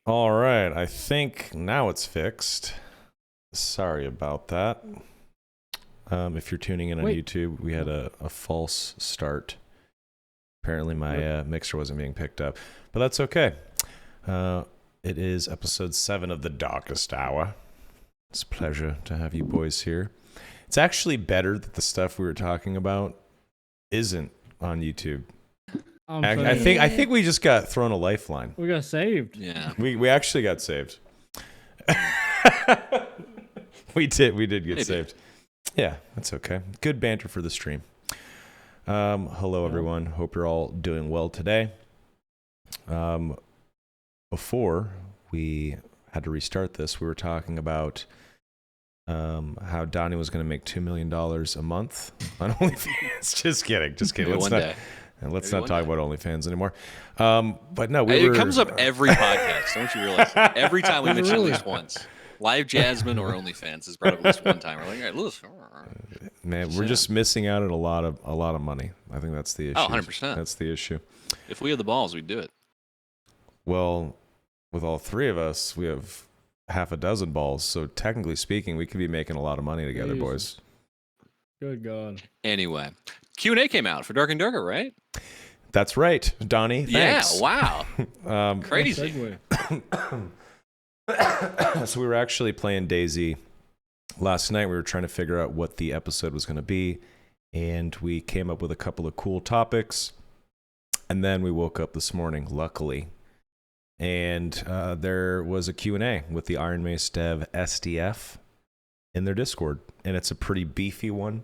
All right, I think now it's fixed. Sorry about that. If you're tuning in on YouTube, we had a false start. Apparently my mixer wasn't being picked up, but that's okay. It is episode 7 of The Darkest Hour. It's a pleasure to have you boys here. It's actually better that the stuff we were talking about isn't on YouTube. I think we just got thrown a lifeline. We got saved. Yeah. We actually got saved. We did get saved. Yeah, that's okay. Good banter for the stream. Hello everyone. Hope you're all doing well today. Before we had to restart this, we were talking about how Donnie was going to make $2 million a month on OnlyFans. Just kidding. Let's not talk about OnlyFans anymore. But no, it comes up every podcast. Don't you realize? Every time we mention it at least once. Live Jasmine or OnlyFans is brought up at least one time. We're like, all right, listen. Man, we're just missing out on a lot of money. I think that's the issue. Oh, 100%. That's the issue. If we had the balls, we'd do it. Well, with all three of us, we have half a dozen balls. So technically speaking, we could be making a lot of money together, boys. Good God. Anyway, Q&A came out for Dark and Darker, right? That's right, Donnie. Thanks. Yeah, wow. Crazy. So we were actually playing DayZ last night. We were trying to figure out what the episode was going to be, and we came up with a couple of cool topics. And then we woke up this morning, luckily, and there was a Q&A with the Iron Mace Dev SDF in their Discord, and it's a pretty beefy one.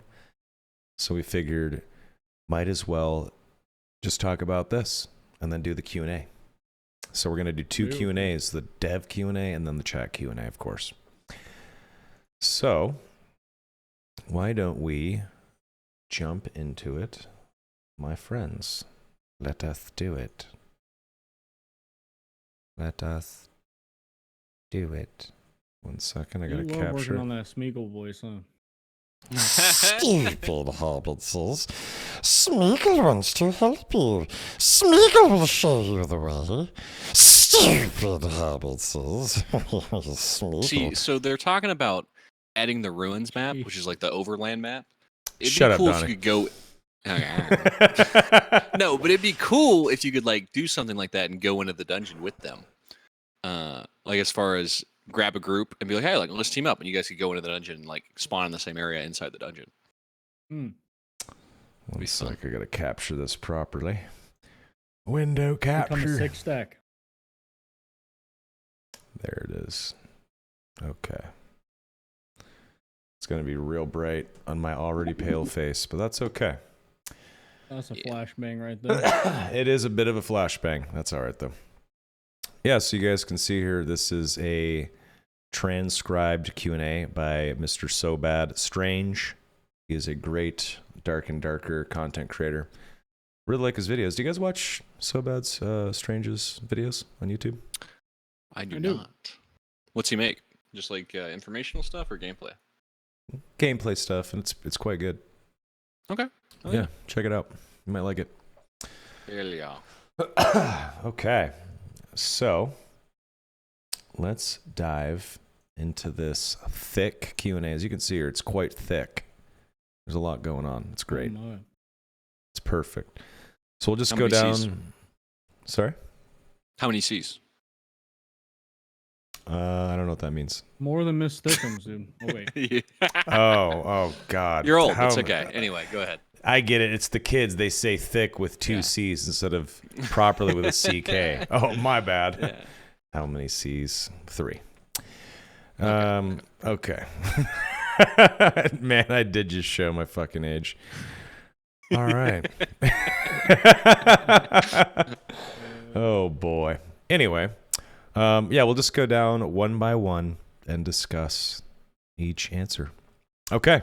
So we figured might as well just talk about this and then do the Q&A. So we're going to do two Q&As, the dev Q&A and then the chat Q&A, of course. So why don't we jump into it, my friends? Let us do it. Let us do it. 1 second, I got to capture. Working on that Smeagol voice, huh? Stupid hobbitses. Smeagol wants to help you. Smeagol will show you the way. Stupid hobbitses. See, so they're talking about adding the ruins map, which is like the overland map. It'd Shut be up, cool Donnie. if you could go. No, but it'd be cool if you could like do something like that and go into the dungeon with them. Like as far as grab a group and be like, hey, like let's team up, and you guys could go into the dungeon and like spawn in the same area inside the dungeon. 1 sec, I gotta capture this properly. Window capture. Become a 6-stack. There it is. Okay. It's gonna be real bright on my already pale face, but that's okay. That's a flashbang right there. It is a bit of a flashbang. That's all right though. Yeah, so you guys can see here, this is a transcribed Q&A by Mr. So Bad Strange. He is a great Dark and Darker content creator. Really like his videos. Do you guys watch So Bad's Strange's videos on YouTube? I do not. What's he make? Just like informational stuff or gameplay? Gameplay stuff, and it's quite good. Okay. Yeah, check it out. You might like it. Yeah. Okay. So, let's dive into this thick Q&A. As you can see here, it's quite thick. There's a lot going on. It's great. Oh, It's perfect. So we'll just How go many down. Cs? Sorry? How many C's? I don't know what that means. more than Miss Thickums, dude. Oh, wait. Oh, God. You're old. It's okay. Anyway, go ahead. I get it. It's the kids. They say thick with 2 C's instead of properly with a CK. Oh, my bad. Yeah. How many C's? 3. Okay. Man, I did just show my fucking age. All right. Oh, boy. Anyway, we'll just go down one by one and discuss each answer. Okay.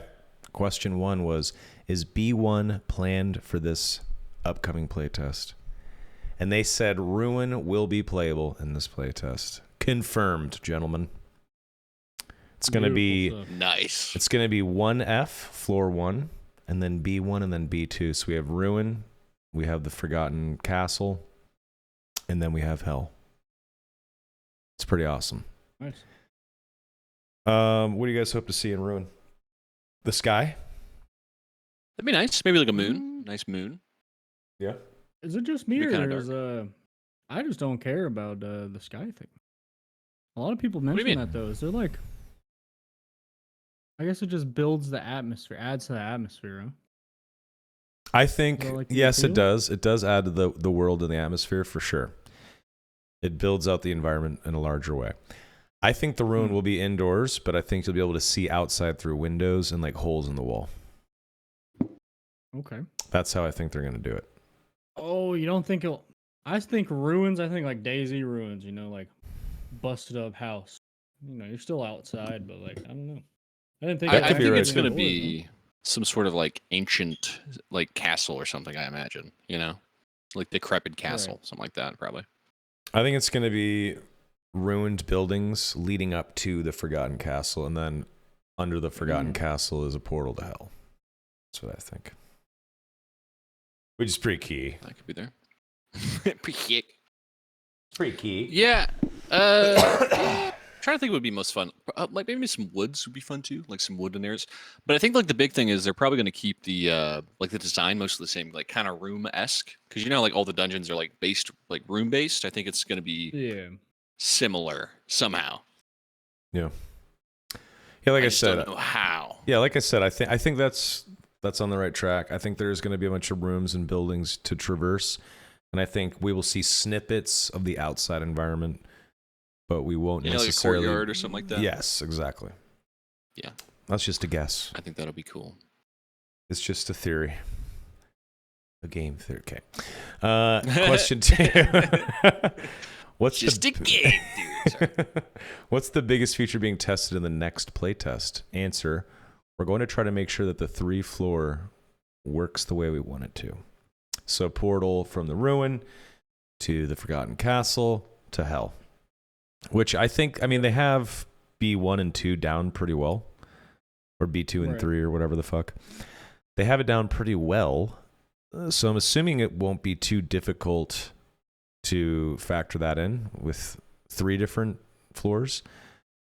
Question 1 was, is B1 planned for this upcoming playtest? And they said Ruin will be playable in this playtest. Confirmed, gentlemen. It's going to be nice. It's going to be 1F, floor 1, and then B1 and then B2. So we have Ruin, we have the Forgotten Castle, and then we have Hell. It's pretty awesome. Nice. What do you guys hope to see in Ruin? The sky? That'd be nice. Maybe like a moon. Nice moon. Yeah. Is it just me It'd be or kinda is I just don't care about the sky thing. A lot of people do you mention mean? that though. Is there like I guess it just builds the atmosphere, adds to the atmosphere, huh? I think, Is that like the yes, it appeal? does. It does add to the world and the atmosphere for sure. It builds out the environment in a larger way. I think the Ruin will be indoors, but I think you'll be able to see outside through windows and like holes in the wall. Okay. That's how I think they're going to do it. Oh, you don't think it'll I think ruins, I think like Daisy ruins, like busted up house. You're still outside, but like I don't know. I didn't think I, it I could be think right, it's too. going to be some sort of like ancient like castle or something, I imagine, like decrepit castle, something like that, probably. I think it's going to be ruined buildings leading up to the Forgotten Castle, and then under the Forgotten Castle is a portal to hell. That's what I think. Which is pretty key. That could be there. Pretty Pretty key. Yeah. Trying to think what would be most fun. Like maybe some woods would be fun too, like some wood in there. But I think like the big thing is they're probably going to keep the like the design mostly the same, like kind of room-esque, because like all the dungeons are like based like room-based. I think it's going to be similar somehow. Yeah. Yeah, like I just said. don't know how. Yeah, like I said, I think that's on the right track. I think there's going to be a bunch of rooms and buildings to traverse, and I think we will see snippets of the outside environment, but we won't necessarily like a courtyard or something like that. Yes, exactly. Yeah, that's just a guess. I think that'll be cool. It's just a theory, a game theory. Okay. Question 2. What's just a game theory? Sorry. What's the biggest feature being tested in the next playtest? Answer: we're going to try to make sure that the 3 floor works the way we want it to. So portal from the Ruin to the Forgotten Castle to Hell. Which I mean, they have B1 and 2 down pretty well. Or B2 and 3 or whatever the fuck. They have it down pretty well. So I'm assuming it won't be too difficult to factor that in with 3 different floors.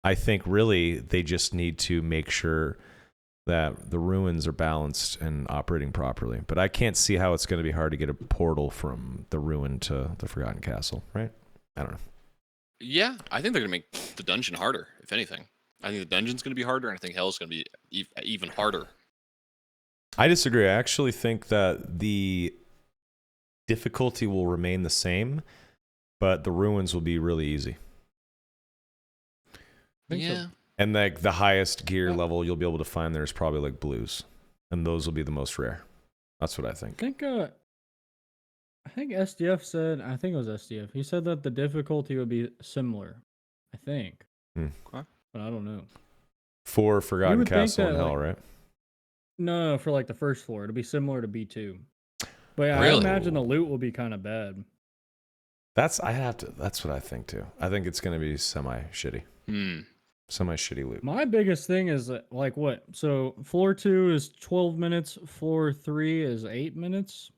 I think really they just need to make sure that the ruins are balanced and operating properly. But I can't see how it's going to be hard to get a portal from the Ruin to the Forgotten Castle, right? I don't know. Yeah, I think they're going to make the dungeon harder, if anything. I think the dungeon's going to be harder, and I think hell's going to be even harder. I disagree. I actually think that the difficulty will remain the same, but the ruins will be really easy. Yeah. And like the highest gear level you'll be able to find there is probably like blues, and those will be the most rare. That's what I think. I think SDF said, I think it was SDF. He said that the difficulty would be similar. I think. Okay. But I don't know. For Forgotten would think Castle and that, Hell, like- right? No, for like the first floor. It'll be similar to B2. But yeah, I Really? imagine the loot will be kind of bad. That's what I think too. I think it's going to be semi-shitty. Semi-shitty loot. My biggest thing is like what? So floor 2 is 12 minutes, floor 3 is 8 minutes.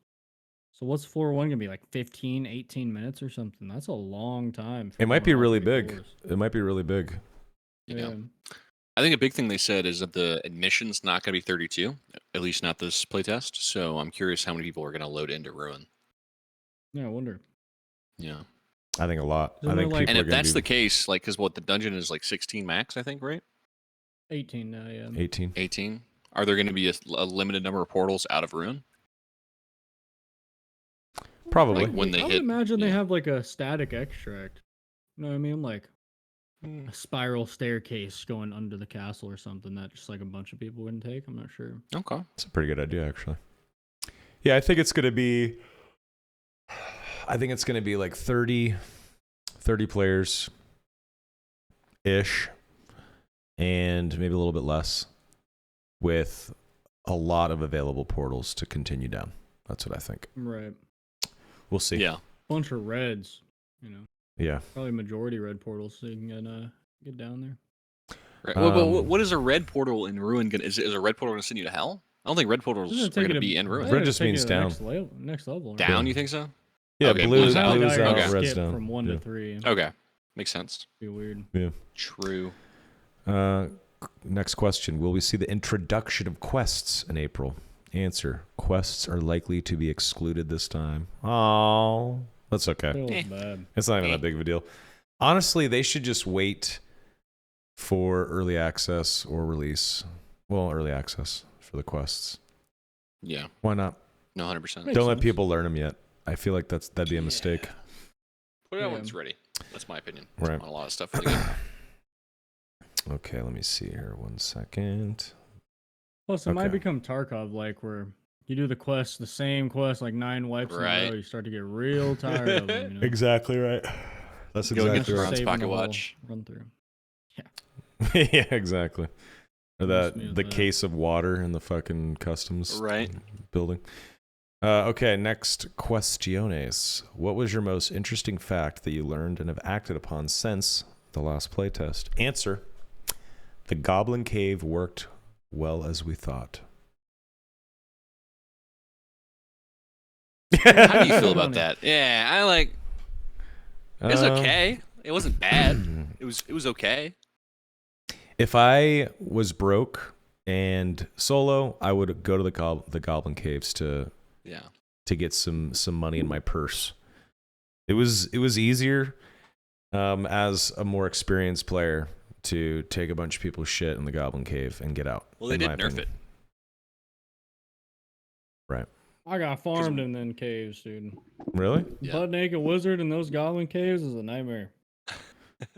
So what's floor 1 gonna be, like 15, 18 minutes or something? That's a long time. It might be going all really 3 big. floors. It might be really big. Yeah. I think a big thing they said is that the admission's not going to be 32, at least not this playtest. So I'm curious how many people are going to load into Ruin. Yeah, I wonder. Yeah. I think a lot. Isn't I think there, like- people And are if going that's to the be case, like, because what the dungeon is like 16 max, I think, right? 18 now, yeah. 18. 18. Are there going to be a limited number of portals out of Ruin? Probably. Like when they I would hit. imagine they yeah. have like a static extract. You know what I mean? Like a spiral staircase going under the castle or something that just like a bunch of people wouldn't take. I'm not sure. Okay. It's a pretty good idea, actually. Yeah, I think it's going to be like 30 players ish, and maybe a little bit less, with a lot of available portals to continue down. That's what I think. Right. We'll see. Yeah. Bunch of reds, Yeah. Probably majority red portals so you can get down there. Right. Well, what is a red portal in Ruin going to... Is a red portal going to send you to hell? I don't think red portals Isn't are it going taking to a- be in Ruin. I think Red it's just taking means it to the down. Next level. Right? Down, you think so? Yeah, Okay, blues blues out. out, Now you're red's skip down. from 1 Yeah. to 3. Okay. Makes sense. Be weird. Yeah. True. Next question. Will we see the introduction of quests in April? Answer. Quests are likely to be excluded this time. Oh, that's okay. Feels bad. It's not even that big of a deal. Honestly, they should just wait for early access or release. Well, early access for the quests. Yeah. Why not? No, 100%. Makes Don't let sense. people learn them yet. I feel like that'd be a mistake. Put it out Yeah. when it's ready. That's my opinion. Right. On a lot of stuff for the game. Okay, let me see here. 1 second. Plus, it might Okay. become Tarkov like where you do the same quest, like 9 wipes in a Right. row. You start to get real tired of them. You know? Exactly right. That's Go get exactly the right. Bronze Saving Pocket the whole Watch. Run through. Yeah, exactly. Or Reminds me that of the that. case of water in the fucking customs Right. building. Okay, next questiones. What was your most interesting fact that you learned and have acted upon since the last playtest? Answer. The Goblin Cave worked well as we thought. How do you feel about that? Yeah, I like. It was okay. It wasn't bad. It was okay. If I was broke and solo, I would go to the Goblin Caves to Yeah. get some money in my purse. It was easier as a more experienced player to take a bunch of people's shit in the Goblin Cave and get out. Well, they in did my nerf opinion. it. Right. I got farmed in them caves, dude. Really? Yeah. Butt naked wizard in those goblin caves is a nightmare.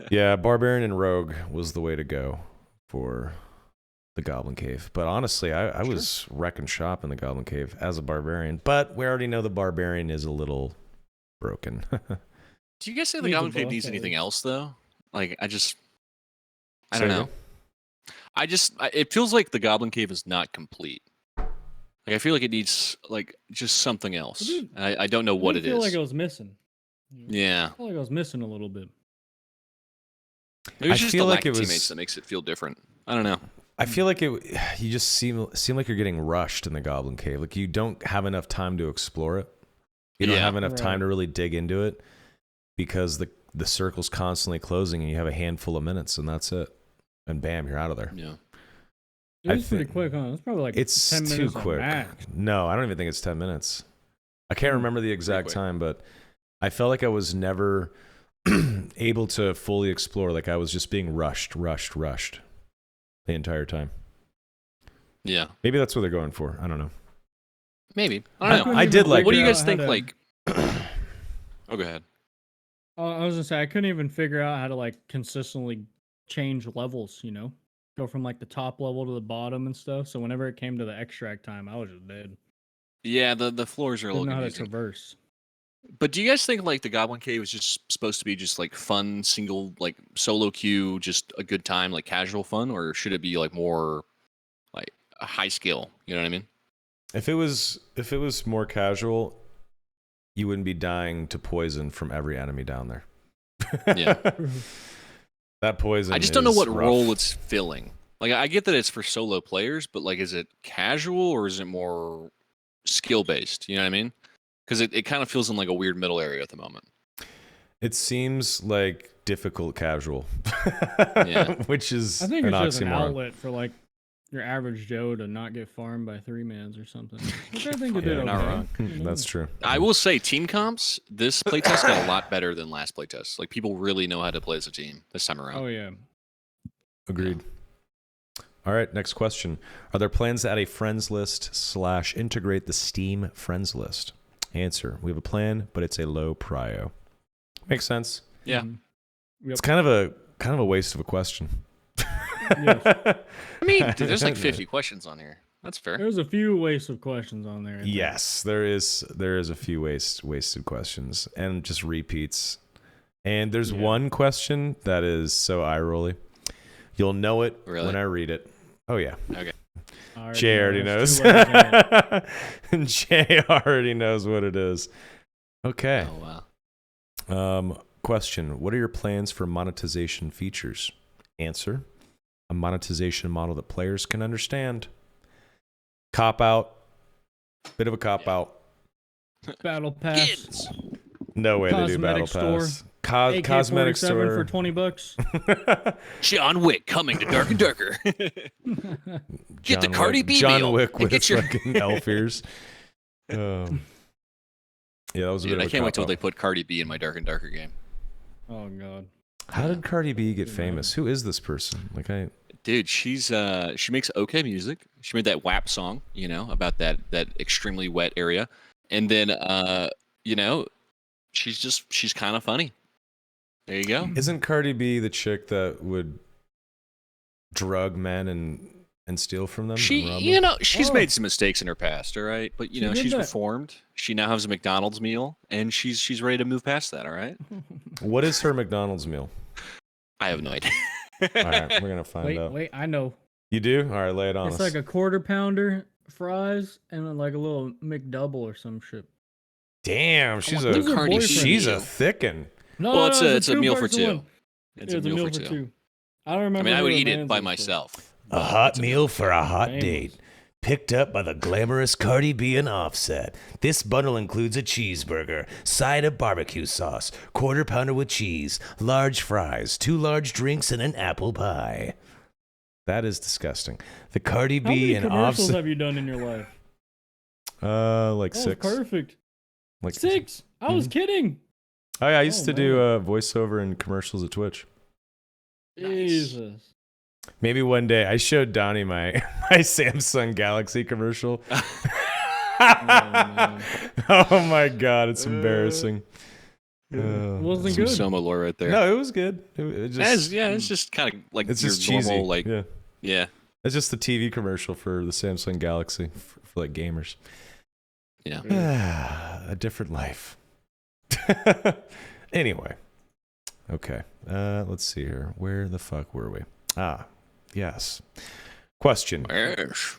Yeah, Barbarian and Rogue was the way to go for the Goblin Cave. But honestly, I was wrecking shop in the Goblin Cave as a Barbarian. But we already know the Barbarian is a little broken. Do you guys say the Needs a Goblin Cave buff, needs at anything least. else though? Like, I Say don't know. again? It feels like the Goblin Cave is not complete. Like, I feel like it needs like just something else. Dude, And I don't know what I it feel is. like it was missing. Yeah. I feel like I was missing a little bit. Maybe it's I just feel the like lack it of was- teammates that makes it feel different. I don't know. I feel like you just seem like you're getting rushed in the Goblin Cave. Like you don't have enough time to explore it. You don't Yeah. have enough time Right. to really dig into it because the circle's constantly closing and you have a handful of minutes and that's it. And bam, you're out of there. Yeah. It I was pretty think- quick, huh? It's probably like It's 10 too minutes at quick. max. No, I don't even think it's 10 minutes. I can't remember the exact quick. time, but I felt like I was never able to fully explore. Like I was just being rushed the entire time. Yeah. Maybe that's what they're going for. I don't know. Maybe. I I don't know. couldn't I did even like What do you figure guys out think? how to- Like, oh, go ahead. I was gonna say I couldn't even figure out how to like consistently change levels. Go from like the top level to the bottom and stuff. So whenever it came to the extract time, I was just dead. Yeah, the floors are a Didn't little know how to confusing. traverse. But do you guys think like the Goblin Cave is just supposed to be just like fun, single, like solo queue, just a good time, like casual fun, or should it be like more like a high skill? You know what I mean? If it was more casual, you wouldn't be dying to poison from every enemy down there. Yeah. That poison. I just don't know is what rough. role it's filling. Like I get that it's for solo players, but like, is it casual or is it more skill based? You know what I mean? Because it kind of feels in like a weird middle area at the moment. It seems like difficult casual. Yeah. Which is I think an it's just an oxymoron. outlet for like your average Joe to not get farmed by 3-mans or something. Which I think it Yeah, did not okay. wrong. That's true. I will say team comps, this playtest got a lot better than last playtest. Like people really know how to play as a team this time around. Oh yeah. Agreed. All right, next question. Are there plans to add a friends list / integrate the Steam friends list? Answer. We have a plan, but it's a low prio. Makes sense. Yeah. Mhm. It's kind of a waste of a question. Yes. I mean, dude, there's like 50 questions on here. That's fair. There's a few wastes of questions on there. I think. Yes, there is a few wasted questions and just repeats. And there's Yeah. one question that is so eye rolly. You'll know it Really? when I read it. Oh yeah. Okay. Jay already There's knows. 2 letters in it. Jay already knows what it is. Okay. Oh wow. Question. What are your plans for monetization features? Answer. A monetization model that players can understand. Cop out. Bit of a cop out. Battle pass. Kids. No way they do battle Cosmetic store. pass. Cosmetic AK-47 store. for $20. John Wick coming to Dark and Darker. Get the Cardi B John meal Wick and with get your- fucking elf ears. Yeah, that was a Dude, bit I of a can't wait till cop-out. they put Cardi B in my Dark and Darker game. Oh god. How did Cardi B get Yeah. famous? Who is this person? Like Dude, she's she makes okay music. She made that WAP song, you know, about that extremely wet area. And then you know, she's kind of funny. There you go. isn't Cardi B the chick that would drug men and steal from them? She, and rob you them? know, she's Oh. made some mistakes in her past, all right. But you She know, did she's that. reformed. She now has a McDonald's meal, and she's ready to move past that. All right. What is her McDonald's meal? I have no idea. All right, we're gonna find out. Wait, I know. You do? All right, lay it on It's us. like a quarter pounder, fries, and then like a little McDouble or some shit. Damn, she's want a the Cardi she's B a meal. thickin'. No, Well, it's a meal for two-person two. one. It's Yeah, a meal for two. I don't I remember. mean, I who would the eat it man's by is, but- myself. A but hot it's meal for a hot Famous. date. Picked up by the glamorous Cardi B and Offset. This bundle includes a cheeseburger, side of barbecue sauce, quarter pounder with cheese, large fries, 2 large drinks, and an apple pie. That is disgusting. The Cardi How many B and commercials Offset. have you done in your life? Like Oh, 6. perfect. Like 6. I was kidding. Oh yeah, I used Oh, to do man. voiceover and commercios at Twitch. Nice. Jesus. Maybe one day I showed Donnie my my Samsung Galaxy commercial. man. Oh my god, it's embarrassing. It wasn't Some good. Soma lore right there. No, it was good. It just, It's just kind of like it's your just cheesy. normal, like yeah, yeah. it's just the TV commercial for the Samsung Galaxy for like gamers. Yeah. A different life. Anyway, okay. Let's see here. Where the fuck were we? Yes. Question. Yes.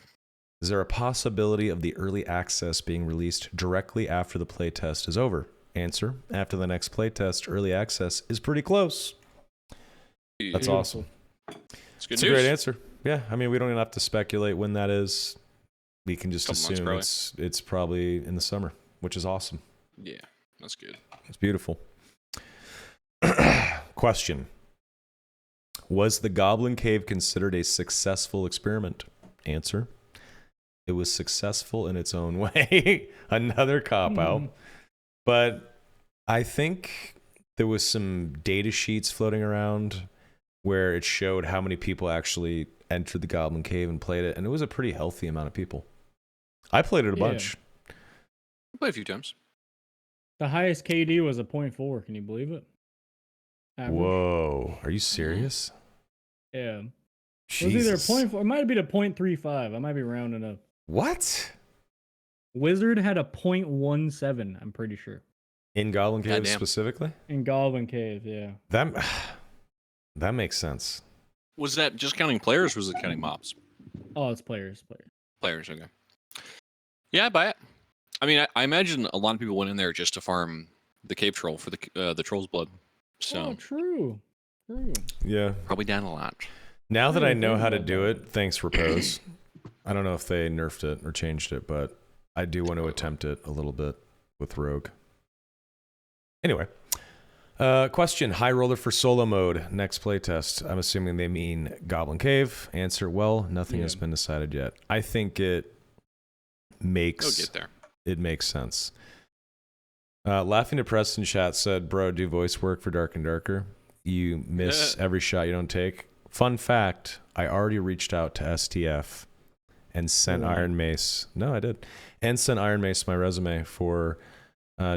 Is there a possibility of the early access being released directly after the playtest is over? Answer. After the next playtest, early access is pretty close. That's Beautiful. awesome. It's good It's news. a great answer. Yeah, I mean, we don't even have to speculate when that is. We can just Couple months, assume probably. it's probably in the summer, which is awesome. Yeah, that's good. It's beautiful. Question. Was the Goblin Cave considered a successful experiment? Answer. It was successful in its own way. Another cop-out. But I think there was some data sheets floating around where it showed how many people actually entered the Goblin Cave and played it, and it was a pretty healthy amount of people. I played it a Yeah. bunch. I played a few times. The highest KD was a 0.4. Can you believe it? Average. Whoa. Are you serious? Yeah. It was either a 0.4. It might have been a 0.35. I might be rounding up. What? Wizard had a 0.17. I'm pretty sure. In Goblin Cave Goddamn. specifically? In Goblin Cave, yeah. That makes sense. Was that just counting players or was it counting mobs? Oh, it's players. Players, okay. Yeah, I buy it. I mean, I imagine a lot of people went in there just to farm the cave troll for the troll's blood. So Oh, true. True. Yeah. probably down a lot. Now that I Really know think how to about do that. it, thanks Repose. I don't know if they nerfed it or changed it, but I do want to attempt it a little bit with Rogue. Anyway. Question. High roller for solo mode. Next playtest. I'm assuming they mean Goblin Cave. Answer. Well, nothing has Yeah. been decided yet. I think it Go makes get there. it makes sense. Laughing Depressed in chat said, bro, do voice work for Dark and Darker. You miss every shot you don't take. Fun fact, I already reached out to STF and sent Oh, wow. Iron Mace. No, I did. And sent Iron Mace my resume for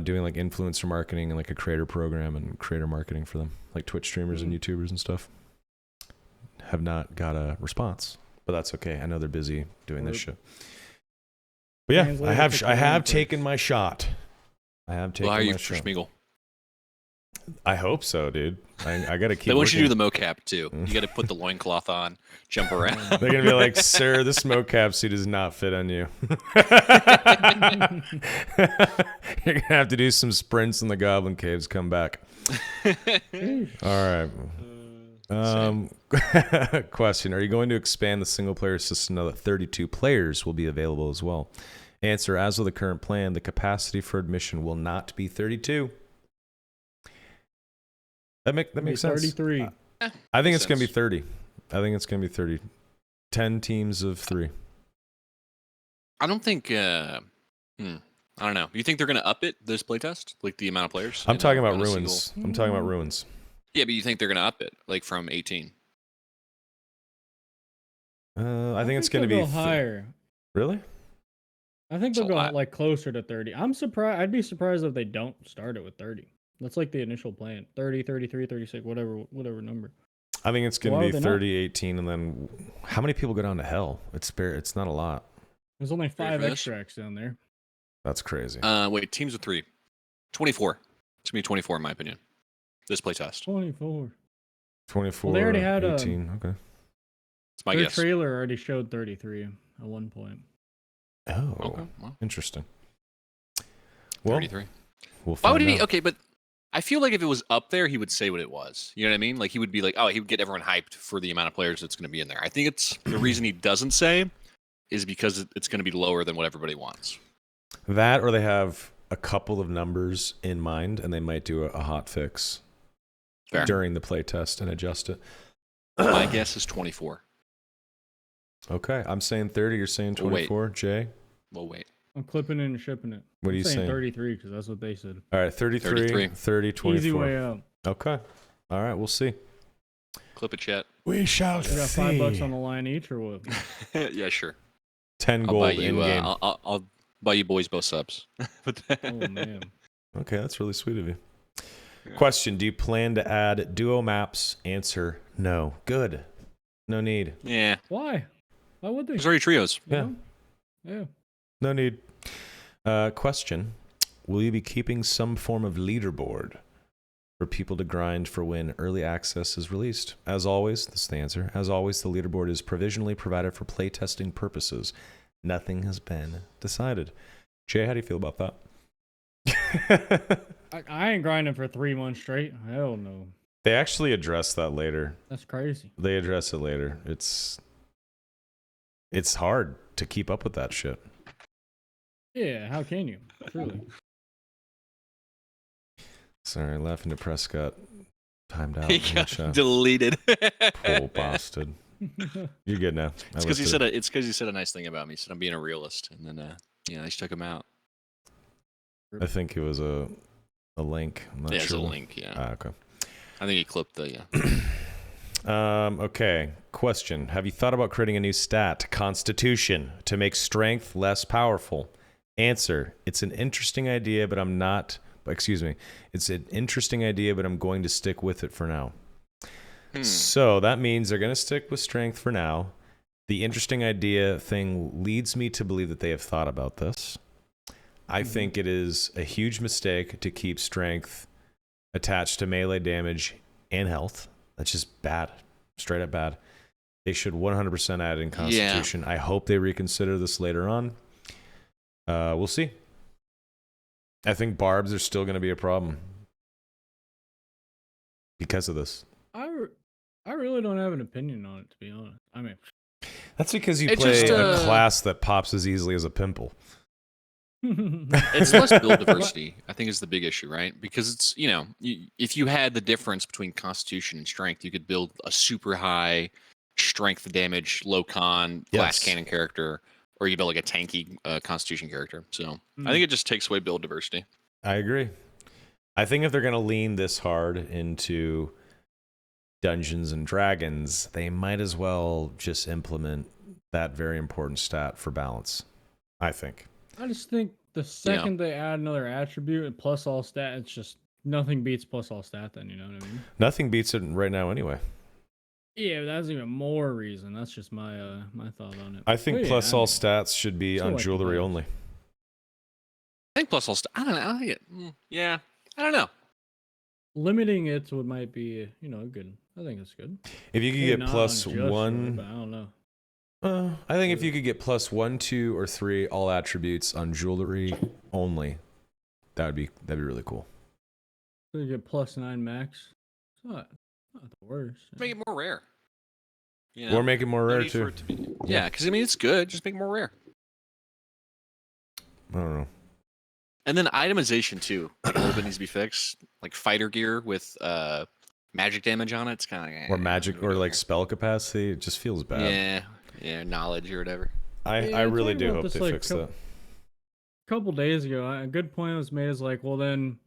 doing like influencer marketing and like a creator program and creator marketing for them. Like Twitch streamers and YouTubers and stuff. Have not got a response. But that's okay. I know they're busy doing this shit. But yeah, Translate I it have to I have Korean taken my shot. I have taken Well, how are my you for shot. Schmeagle? I hope so, dude. I gotta keep. They want you to do working. the mocap too. You got to put the loincloth on, jump around. They're gonna be like, "Sir, this mocap suit does not fit on you. You're gonna have to do some sprints in the Goblin Caves. Come back." All right. Question: are you going to expand the single-player system now that 32 players will be available as well? Answer: as of the current plan, the capacity for admission will not be 32. That makes sense. 33. I think Makes it's gonna be sense. 30. I think it's gonna be 30. 10 teams of 3. I don't think. I don't know. You think they're gonna up it this playtest, like the amount of players? I'm and talking on- about on a single- ruins. I'm talking about ruins. Yeah, but you think they're gonna up it, like from 18? I think it's gonna they'll be go higher. Really? I think It's a they'll go lot. like closer to 30. I'm surprised. I'd be surprised if they don't start it with 30. That's like the initial plan. 30, 33, 36, whatever number. I think it's gonna Why be would they not? 30, 18, and then how many people go down to hell? It's not a lot. There's only Ready 5 for this? extracts down there. That's crazy. Wait, teams of 3. 24. It's gonna be 24 in my opinion. This playtest. 24. 24. they already had, 18. Okay. It's my Their guess. trailer already showed 33 at one point. Oh, Okay. Well, interesting. Well, 33. we'll Why find would he? out. Okay, but I feel like if it was up there, he would say what it was. You know what I mean? Like he would be like, oh, he would get everyone hyped for the amount of players that's going to be in there. I think it's the reason he doesn't say is because it's going to be lower than what everybody wants. That, or they have a couple of numbers in mind, and they might do a hot fix Fair. during the playtest and adjust it. My guess is 24. Okay, I'm saying 30. You're saying Well, wait. 24. Jay, Well, wait. I'm clipping it and shipping it. what are you I'm saying saying? 33 because that's what they said. All right, 33, 33. 30, 24. Easy way out. Okay. All right, we'll see. Clip it, chat. We shall We got $5 on the line each or what? Yeah, sure. 10 I'll gold buy in you. game. I'll buy you boys both subs. Oh man. Okay, that's really sweet of you. Yeah. Question: do you plan to add duo maps? Answer: no. Good. No need. Yeah. Why? Why would they? There's already trios. You Yeah. know? Yeah. No need. Question: will you be keeping some form of leaderboard for people to grind for when early access is released? As always, this is the answer. As always, the leaderboard is provisionally provided for playtesting purposes. Nothing has been decided. Jay, how do you feel about that? I ain't grinding for 3 months straight. Hell no. They actually address that later. That's crazy. They address it later. It's hard to keep up with that shit. Yeah, how can you? Truly. Sorry, laughing at Prescott. Timed out. He in the got chat. deleted. Poor bastard. You're good now. It's because he said a nice thing about me. He said I'm being a realist, and then I just took him out. I think it was a link. I'm not Yeah, it's sure. a link. Yeah, Ah, okay. I think he clipped the. Okay. Question: have you thought about creating a new stat, Constitution, to make strength less powerful? Answer: it's an interesting idea, but I'm not. Excuse me. It's an interesting idea, but I'm going to stick with it for now. So that means they're going to stick with strength for now. The interesting idea thing leads me to believe that they have thought about this. I think it is a huge mistake to keep strength attached to melee damage and health. That's just bad. Straight up bad. They should 100% add in Constitution. I hope they reconsider this later on. We'll see. I think barbs are still going to be a problem because of this. I really don't have an opinion on it, to be honest. I mean, That's because you It play just, a class that pops as easily as a pimple. It's less build diversity, I think, is the big issue, right? Because it's, if you had the difference between Constitution and Strength, you could build a super high strength damage, low con, glass Yes. cannon character, or you build like a tanky Constitution character. So I think it just takes away build diversity. I agree. I think if they're going to lean this hard into Dungeons and Dragons, they might as well just implement that very important stat for balance. I think. I just think the second they add another attribute and plus all stat, it's just nothing beats plus all stat then, you know what I mean? Nothing beats it right now anyway. Yeah, but that's even more reason. That's just my my thought on it. I think But yeah, plus I all mean, stats should be still on like the jewelry balance. only. I think plus all I don't know. I think it. Yeah, I don't know. limiting it would might be, good. I think it's good. If you could Maybe get not plus on just jewelry, one, but I don't know. I think if you could get plus 1, 2, or 3 all attributes on jewelry only, that'd be really cool. So you get plus 9 max. It's not the worst. Make it more rare. Or make it more No rare need for too. it to be- Yeah, because it's good. Just make it more rare. I don't know. And then itemization too. Like, a little bit needs to be fixed. Like fighter gear with magic damage on it, it's kind of or magic or like spell capacity. It just feels bad. Yeah, knowledge or whatever. I really do hope they fix that. A couple days ago, a good point was made is like, well, then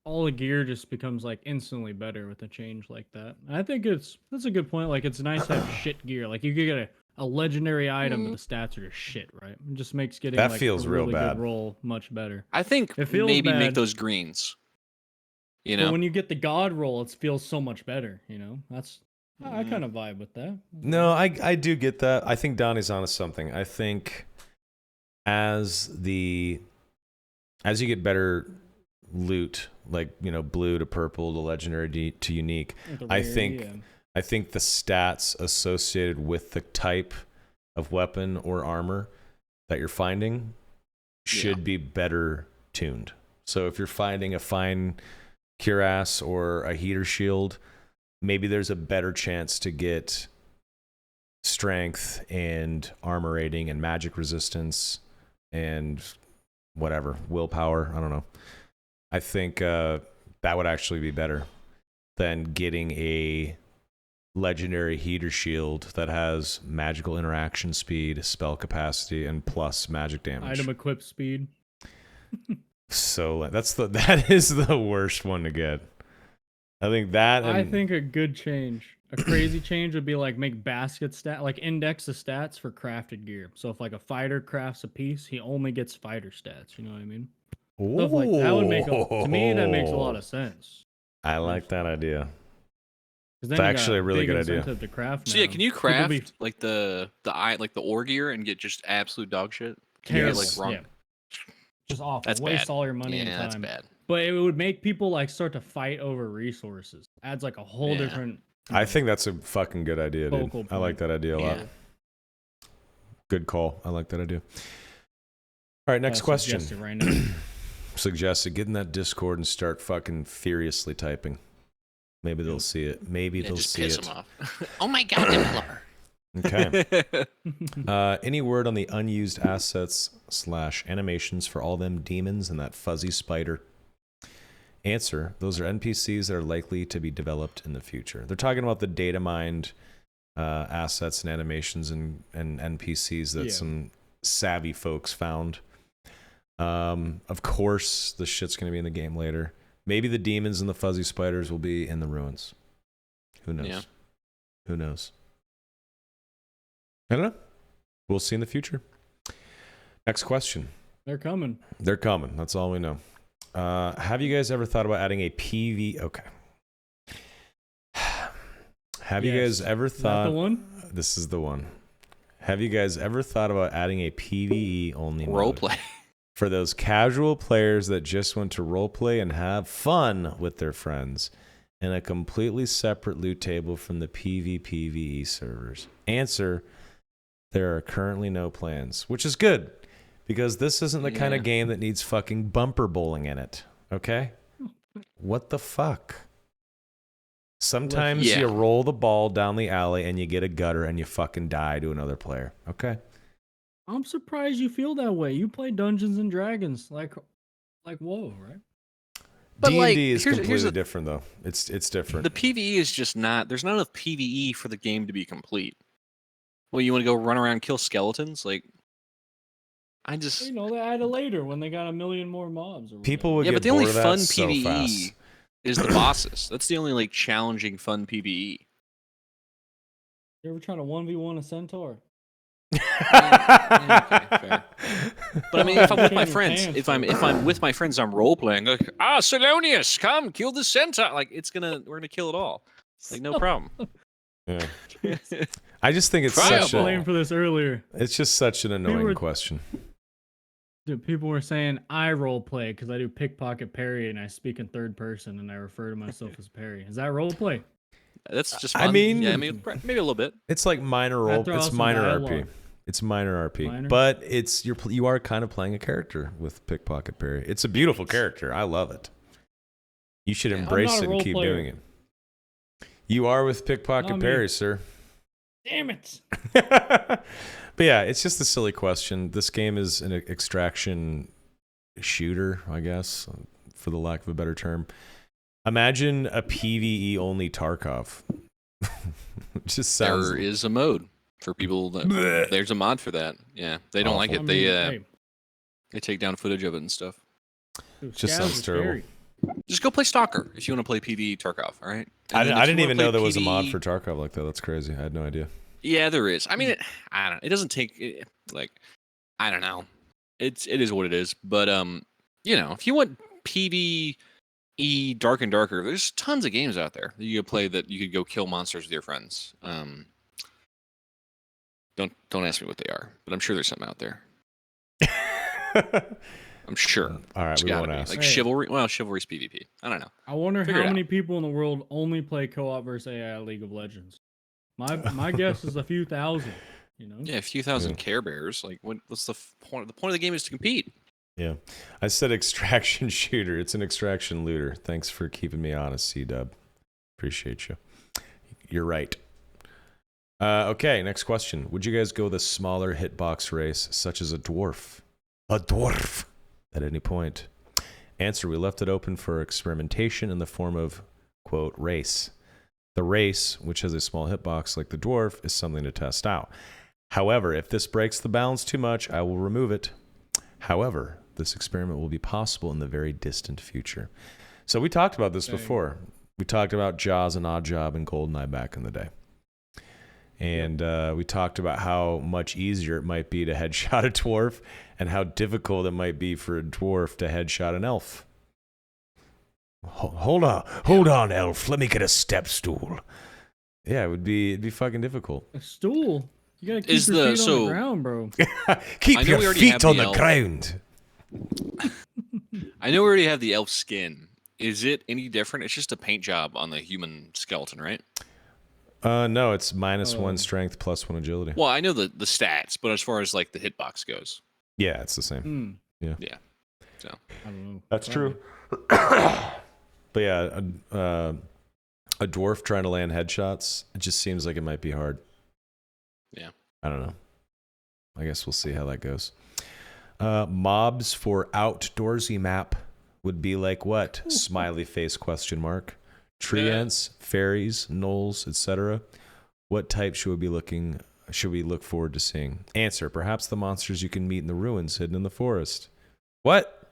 all the gear just becomes like instantly better with a change like that. And I think that's a good point. Like, it's nice to have shit gear. Like, you could get a legendary item, but the stats are just shit, right? It just makes getting That like, feels a real really bad. good roll much better. I think It feels maybe make bad. those greens. You But know, when you get the god roll, it feels so much better. You know, I kind of vibe with that. No, I do get that. I think Donnie's onto something. I think as you get better loot, like, you know, blue to purple to legendary to unique, I think the stats associated with the type of weapon or armor that you're finding should be better tuned. So if you're finding a fine cuirass or a heater shield, maybe there's a better chance to get strength and armor rating and magic resistance and whatever, willpower. I don't know. I think that would actually be better than getting a legendary heater shield that has magical interaction speed, spell capacity, and plus magic damage. Item equip speed. So that is the worst one to get. I think that. I think a good change, a crazy change would be like make basket stat, like index the stats for crafted gear. So if like a fighter crafts a piece, he only gets fighter stats. You know what I mean? Stuff like that would make to me that makes a lot of sense. I like that idea. It's actually a really good idea. To craft so yeah, now. can you People craft like the ore gear and get just absolute dog shit? Terrible. Like wrong. Yeah. Just awful. That's Waste bad. all your money and Yeah, time. that's bad. But it would make people like start to fight over resources. Adds like a whole different. I think that's a fucking good idea, dude. Focal I like that idea a lot. Yeah. Good call. I like that idea. All right, next question. Suggest it right now. Suggested get in that Discord and start fucking furiously typing. Maybe they'll see it. Maybe they'll just see piss it. them off. Oh my god, developer. Okay. Any word on the unused assets / animations for all them demons and that fuzzy spider? Answer: those are NPCs that are likely to be developed in the future. They're talking about the data mined assets and animations and NPCs that some savvy folks found. Of course, the shit's going to be in the game later. Maybe the demons and the fuzzy spiders will be in the ruins. Who knows? Yeah. Who knows? I don't know. We'll see in the future. Next question. They're coming. They're coming. That's all we know. Have you guys ever thought about adding a PV? Okay. Have you guys ever thought? Is that the one? This is the one. Have you guys ever thought about adding a PVE only mode Roleplay. for those casual players that just want to roleplay and have fun with their friends, and a completely separate loot table from the PvPvE servers? Answer: there are currently no plans, which is good, because this isn't the kind of game that needs fucking bumper bowling in it, okay? What the fuck? Sometimes you roll the ball down the alley and you get a gutter and you fucking die to another player, okay? I'm surprised you feel that way. You play Dungeons and Dragons like whoa, right? But, D&D like, is here's completely different, though. It's different. The PVE is just not. There's not enough PVE for the game to be complete. Well, you want to go run around and kill skeletons? Like, I just. You know, they add it later when they got a million more mobs. Or People would Yeah, get but the bored only of that fun so PVE fast. is the bosses. That's the only like challenging fun PVE. You ever try to 1v1 a centaur? Yeah, okay, fair. But I mean, if I'm with my Shame your friends, pants, if I'm with my friends, I'm role playing. Like, Salonius, come kill the centaur. Like, we're gonna kill it all. Like, no problem. Yeah. I just think it's Try I such was a, playing for this earlier. it's just such an annoying were- question. Dude, people were saying I role play because I do pickpocket parry and I speak in third person and I refer to myself as Perry. Is that role play? That's just. I Fun. mean- yeah, maybe a little bit. It's like minor role. After It's awesome minor dialogue. RP. It's minor RP, Minor? but you are kind of playing a character with pickpocket parry. It's a beautiful character. I love it. You should Yeah. embrace I'm not it a and role keep player. doing it. You are with pickpocket Not me. parry, sir. Damn it! But yeah, it's just a silly question. This game is an extraction shooter, I guess, for the lack of a better term. Imagine a PvE only Tarkov. Just sounds. There is a mode for people that there's a mod for that. Yeah, they don't like it. They take down footage of it and stuff. Just sounds terrible. Just go play Stalker if you want to play PvE Tarkov. All right. I didn't even know there was a mod for Tarkov like that. That's crazy. I had no idea. Yeah, there is. I mean, I don't know. It doesn't take like I don't know. It is what it is. But you know, if you want PvE Dark and Darker, there's tons of games out there that you could play that you could go kill monsters with your friends. Don't ask me what they are, but I'm sure there's something out there. I'm sure. All right, we won't ask. Like Chivalry. Well, Chivalry's PvP. I don't know. I wonder how many people in the world only play co-op versus AI League of Legends. My guess is a few thousand. You know. Yeah, a few thousand Care Bears. Like, what's the point? The point of the game is to compete. Yeah, I said extraction shooter. It's an extraction looter. Thanks for keeping me honest, C-Dub. Appreciate you. You're right. Okay, next question. Would you guys go with a smaller hitbox race, such as a dwarf? A dwarf. At any point. Answer, we left it open for experimentation in the form of, quote, race. The race, which has a small hitbox like the dwarf, is something to test out. However, if this breaks the balance too much, I will remove it. However, this experiment will be possible in the very distant future. So we talked about this before. We talked about Jaws and Oddjob and GoldenEye back in the day. And we talked about how much easier it might be to headshot a dwarf and how difficult it might be for a dwarf to headshot an elf. Hold on, elf. Let me get a step stool. Yeah, it'd be fucking difficult. A stool? You gotta keep your feet on the ground, bro. Keep your feet on the ground. I know we already have the elf skin. Is it any different? It's just a paint job on the human skeleton, right? No, it's -1 strength, +1 agility. Well, I know the stats, but as far as like the hitbox goes, yeah, it's the same. Yeah. So I don't know. That's true. But yeah, a dwarf trying to land headshots, it just seems like it might be hard. Yeah. I don't know. I guess we'll see how that goes. Mobs for outdoorsy map would be like what? Smiley face question mark. Treants, fairies, gnolls, etc. What type should we look forward to seeing? Answer, perhaps the monsters you can meet in the ruins hidden in the forest. What?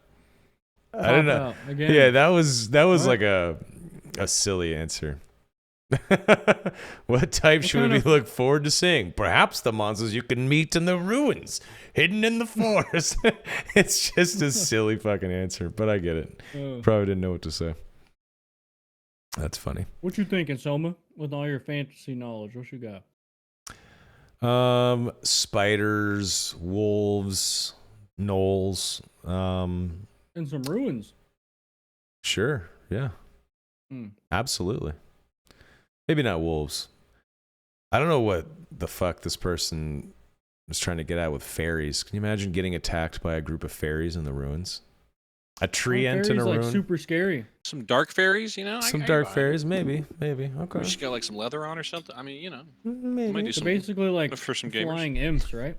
I don't know. Yeah, that was like a silly answer. What type should we look forward to seeing? Perhaps the monsters you can meet in the ruins hidden in the forest. It's just a silly fucking answer, but I get it. Probably didn't know what to say. That's funny. What you thinking, Soma? With all your fantasy knowledge, what you got? Spiders, wolves, gnolls, and some ruins. Sure, yeah. Absolutely. Maybe not wolves. I don't know what the fuck this person was trying to get at with fairies. Can you imagine getting attacked by a group of fairies in the ruins? A treant in a ruin. Like super scary. Some dark fairies, you know. Some dark fairies, maybe. Okay. You just got like some leather on or something. I mean, you know. Maybe. Might do So basically, like for some flying imps, right?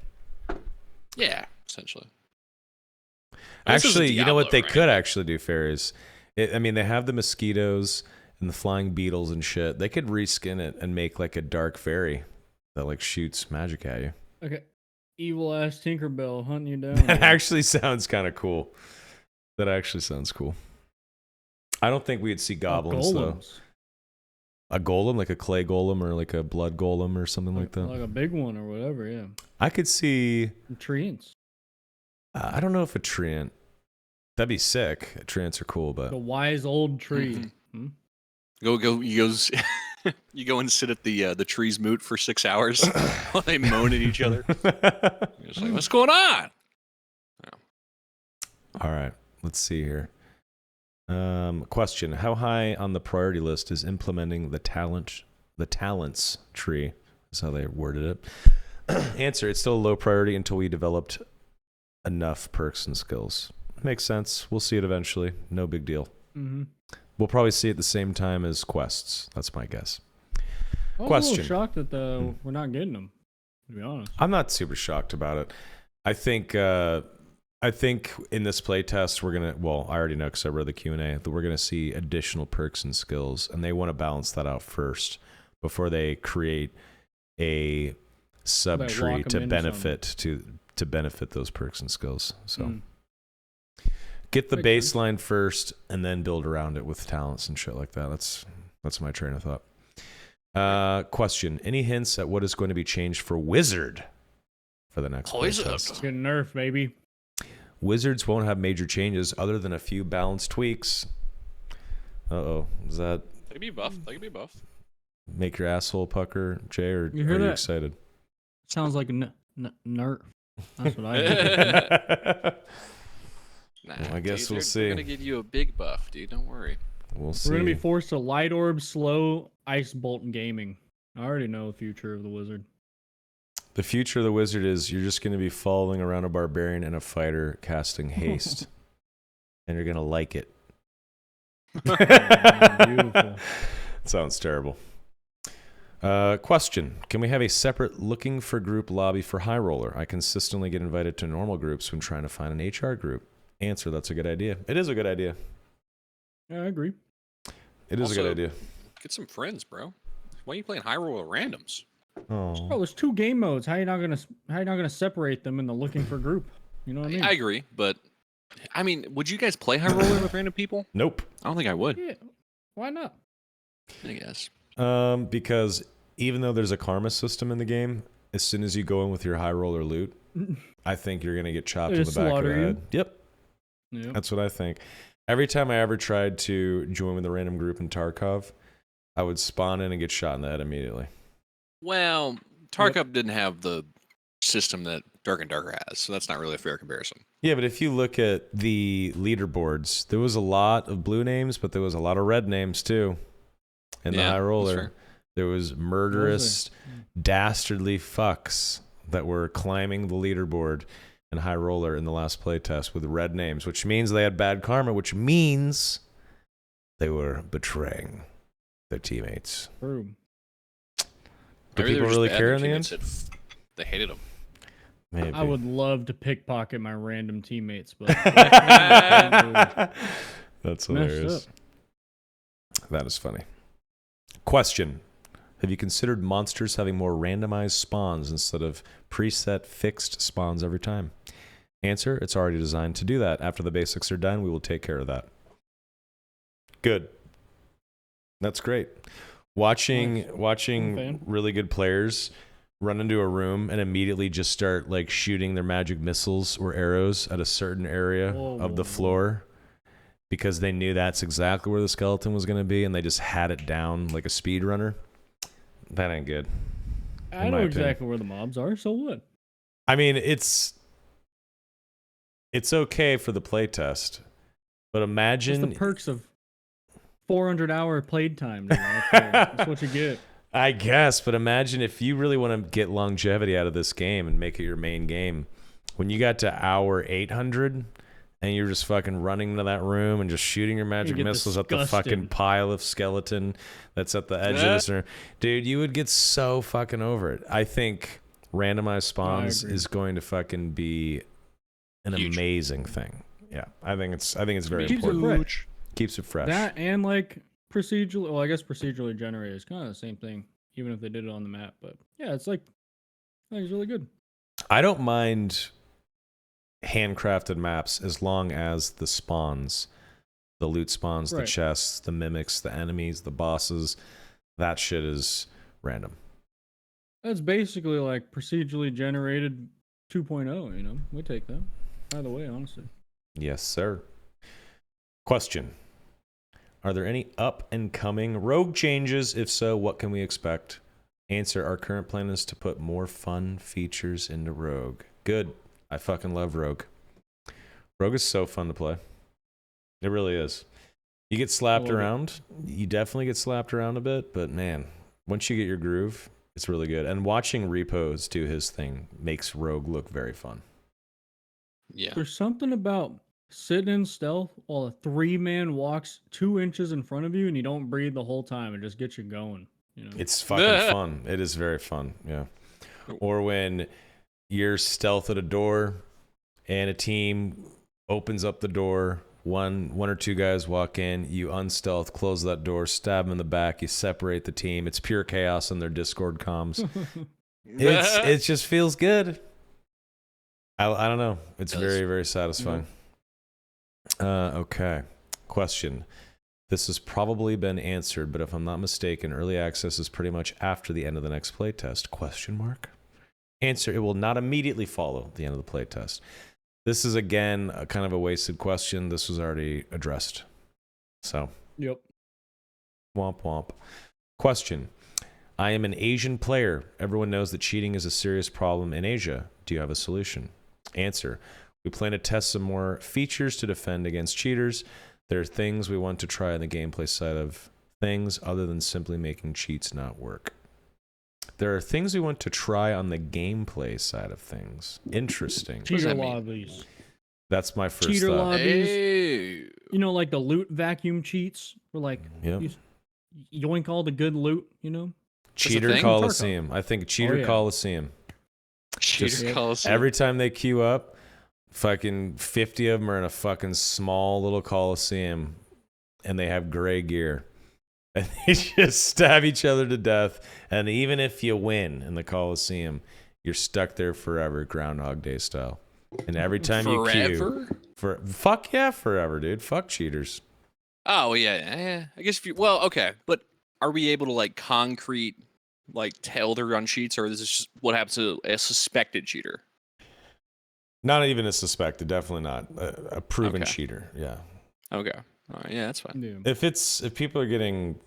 Yeah, essentially. Actually, you know what they could actually do, fairies? I mean, they have the mosquitoes and the flying beetles and shit. They could reskin it and make like a dark fairy that like shoots magic at you. Okay. Evil ass Tinkerbell hunting you down. That actually sounds kind of cool. That actually sounds cool. I don't think we'd see goblins though. A golem, like a clay golem or like a blood golem or something like that. Like a big one or whatever, yeah. I could see treants. I don't know if a treant. That'd be sick. Treants are cool, but the wise old tree. You go and sit at the tree's moot for 6 hours while they moan at each other. You're just like, what's going on? All right, let's see here. Question: how high on the priority list is implementing the talents tree? Is how they worded it. Answer: it's still a low priority until we developed enough perks and skills. Makes sense. We'll see it eventually. No big deal. Mm-hmm. We'll probably see it at the same time as quests. That's my guess. I was a little shocked that we're not getting them, to be honest. I'm not super shocked about it. I think I think in this playtest we're gonna. Well, I already know because I read the Q&A that we're gonna see additional perks and skills, and they want to balance that out first before they create a subtree lock 'em to into benefit to benefit those perks and skills. So Mm. get the Makes sense. baseline first, and then build around it with talents and shit like that. That's my train of thought. Question: any hints at what is going to be changed for Wizard for the next playtest? Getting nerfed, baby. Wizards won't have major changes other than a few balance tweaks. Uh-oh. Does that They can be buffed. They can be buffed. make your asshole pucker, Jay, or You hear are you that? excited? Sounds like a nerf. That's what I hear. Nah, Well, I guess dude, we'll they're see. gonna give you a big buff, dude. Don't worry. We'll see. We're gonna be forced to light orb, slow, ice bolt, gaming. I already know the future of the wizard. The future of the Wizard is you're just going to be following around a barbarian and a fighter casting haste. And you're going to like it. Beautiful. Sounds terrible. Question: can we have a separate looking for group lobby for High Roller? I consistently get invited to normal groups when trying to find an HR group. Answer: that's a good idea. It is a good idea. Yeah, I agree. It is a good Also- idea. Get some friends, bro. Why are you playing high roll randoms? Oh, Oh, there's 2 game modes. How you not gonna separate them in the looking for group? You know what I mean? I agree, but I mean, would you guys play high roller with random people? nope. I don't think I would. Yeah. Why not? I guess. Because even though there's a karma system in the game, as soon as you go in with your High Roller loot, I think you're gonna get chopped They in the just back of the slaughter you. head. Yep. Yeah. That's what I think. Every time I ever tried to join with a random group in Tarkov, I would spawn in and get shot in the head immediately. Well, Tarkov didn't have the system that Dark and Darker has, so that's not really a fair comparison. Yeah, but if you look at the leaderboards, there was a lot of blue names, but there was a lot of red names too. In the Yeah, High that's Roller, fair. there was murderous, dastardly fucks that were climbing the leaderboard in High Roller in the last playtest with red names, which means they had bad karma, which means they were betraying their teammates. True. Do Maybe they people were just really bad care and in the their end? teammates They hated them. Maybe. I would love to pickpocket my random teammates, but That's messed hilarious. That is funny. Question: have you considered monsters having more randomized spawns instead of preset fixed spawns every time? Answer: it's already designed to do that. After the basics are done, we will take care of that. Good. That's great. Watching fan. really good players run into a room and immediately just start like shooting their magic missiles or arrows at a certain area of the floor because they knew that's exactly where the skeleton was going to be and they just had it down like a speedrunner. That ain't good. I in know my exactly where the mobs are, so what? I mean, it's okay for the playtest, but Just imagine the perks of 400-hour played time. Dude. That's what you get. I guess, but imagine if you really want to get longevity out of this game and make it your main game. When you got to hour 800 and you're just fucking running into that room and just shooting your magic get missiles at the fucking disgusted. pile of skeleton that's at the edge of this room. Dude, you would get so fucking over it. I think randomized spawns agree. is going to fucking be an Huge. amazing thing. Yeah, I think it's very Keeps it important. fresh. Keeps it fresh. That and like procedurally, well, I guess procedurally generated is kind of the same thing, even if they did it on the map. But yeah, it's like, I think it's really good. I don't mind handcrafted maps as long as the spawns, the loot spawns, the Right. chests, the mimics, the enemies, the bosses, that shit is random. That's basically like procedurally generated 2.0. You know, we take that. Either way, honestly. Yes, sir. Question: are there any up and coming rogue changes? If so, what can we expect? Answer: our current plan is to put more fun features into Rogue. Good. I fucking love Rogue. Rogue is so fun to play. It really is. You get slapped love it. around. You definitely get slapped around a bit, but man, once you get your groove, it's really good. And watching Repos do his thing makes Rogue look very fun. Yeah. There's something about sitting in stealth while a 3-man walks 2 inches in front of you and you don't breathe the whole time. It just gets you going. You know, It's fucking fun. It is very fun. Yeah. Or when you're stealth at a door and a team opens up the door. One or two guys walk in. You unstealth, close that door, stab them in the back. You separate the team. It's pure chaos in their Discord comms. It just feels good. I don't know. It's very, very satisfying. Okay. Question. This has probably been answered, but if I'm not mistaken, early access is pretty much after the end of the next playtest. Question mark? Answer. It will not immediately follow the end of the playtest. This is, again, a kind of a wasted question. This was already addressed. So. Yep. Womp womp. Question. I am an Asian player. Everyone knows that cheating is a serious problem in Asia. Do you have a solution? Answer. We plan to test some more features to defend against cheaters. There are things we want to try on the gameplay side of things other than simply making cheats not work. There are things we want to try on the gameplay side of things. Interesting. Cheater lobbies. That's my first Cheater thought. lobbies. Hey. You know, like the loot vacuum cheats, where like Yep. you yoink all the good loot. You know. Cheater thing? Coliseum. I think Cheater yeah. Coliseum. Cheater Coliseum. Every time they queue up, fucking 50 of them are in a fucking small little Coliseum, and they have gray gear. And they just stab each other to death. And even if you win in the Coliseum, you're stuck there forever, Groundhog Day style. And every time you queue, fuck yeah, forever, dude. Fuck cheaters. Oh yeah. I guess if you okay, but are we able to like concrete like tell they're on cheats, or is this just what happens to a suspected cheater? Not even a suspected, definitely not a proven Okay. cheater. Yeah. Okay. All right. Yeah, that's fine. Yeah. If people are getting,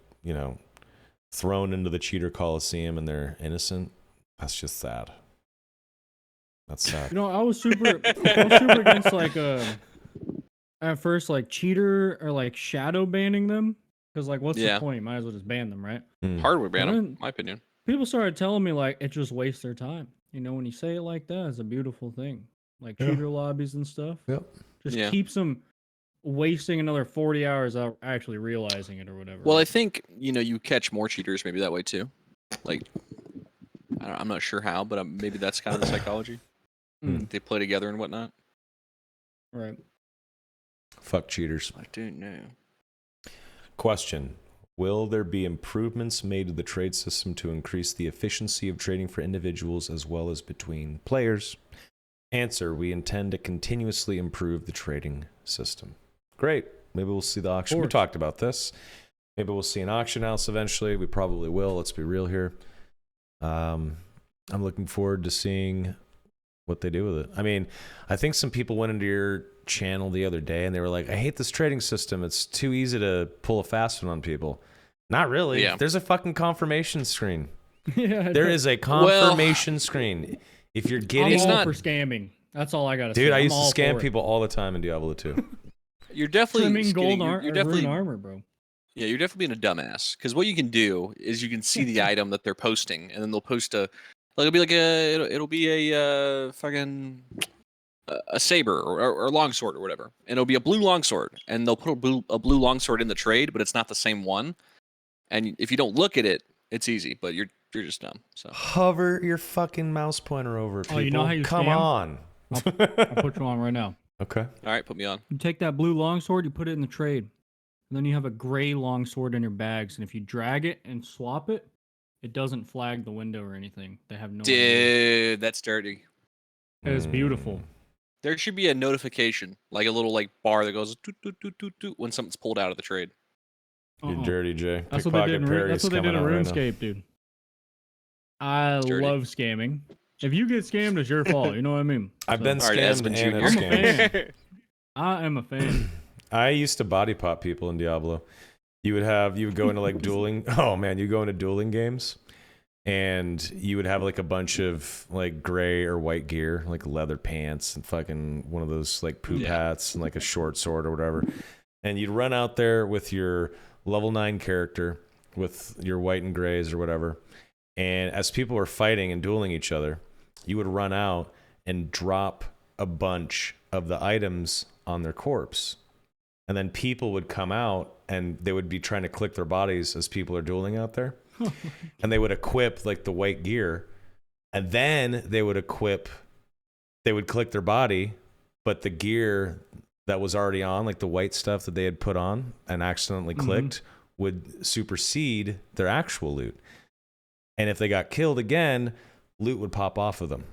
thrown into the cheater Coliseum and they're innocent, that's just sad. That's sad. You know, I was super against like at first like cheater or like shadow banning them, because like what's Yeah. the point? Might as well just ban them, right? Hardware ban them, Then- my opinion. People started telling me like it just wastes their time. You know, when you say it like that, it's a beautiful thing. Like Yeah. cheater lobbies and stuff. Yep. Just Yeah. keeps them wasting another 40 hours out actually realizing it or whatever. Well, I right? think you catch more cheaters maybe that way too. Like, I'm not sure how, but maybe that's kind of the psychology. They play together and whatnot. Right. Fuck cheaters. I don't know. Question. Will there be improvements made to the trade system to increase the efficiency of trading for individuals as well as between players? Answer. We intend to continuously improve the trading system. Great. Maybe we'll see the auction. We course. talked about this. Maybe we'll see an auction house eventually. We probably will. Let's be real here. I'm looking forward to seeing what they do with it. I mean, I think some people went into your channel the other day and they were like, I hate this trading system. It's too easy to pull a fast one on people. Not really. Yeah. There's a fucking confirmation screen. Yeah. There is a confirmation screen. If you're getting... I'm all not- for scamming. That's all I gotta say. Dude, I I'm used to all scam for it. people all the time in Diablo 2. You're definitely Trimming gold you're armor, definitely armor, bro. Yeah, you're definitely being a dumbass. Because what you can do is you can see the item that they're posting, and then they'll post it'll be like it'll be a fucking a saber or longsword or whatever, and it'll be a blue longsword, and they'll put a blue longsword in the trade, but it's not the same one. And if you don't look at it, it's easy, but you're just dumb. So Hover your fucking mouse pointer over it, people. Oh, you know how you Come scam? on. I'll put you on right now. Okay. all right, put me on. You take that blue longsword, you put it in the trade, and then you have a gray longsword in your bags. And if you drag it and swap it, it doesn't flag the window or anything. They have no idea. Dude, that's dirty. It is beautiful. There should be a notification, like a little bar that goes toot, toot, toot, toot, toot, when something's pulled out of the trade. You're dirty, Jay. That's what they did. Pickpocket That's what they Perry's did in coming out right now. RuneScape, dude. I Dirty. love scamming. If you get scammed, it's your fault. You know what I mean? I've So, been All right, scammed Esmond and Jr. I've I'm a scammed. I am a fan. I used to body pop people in Diablo. You would go into like dueling. Oh man, you go into dueling games, and you would have like a bunch of like gray or white gear, like leather pants and fucking one of those like poop Yeah. hats and like a short sword or whatever. And you'd run out there with your level 9 character with your white and grays or whatever. And as people were fighting and dueling each other, you would run out and drop a bunch of the items on their corpse. And then people would come out and they would be trying to click their bodies as people are dueling out there. And they would equip like the white gear. And then they would click their body but the gear that was already on, like the white stuff that they had put on and accidentally clicked, would supersede their actual loot. And if they got killed again, loot would pop off of them.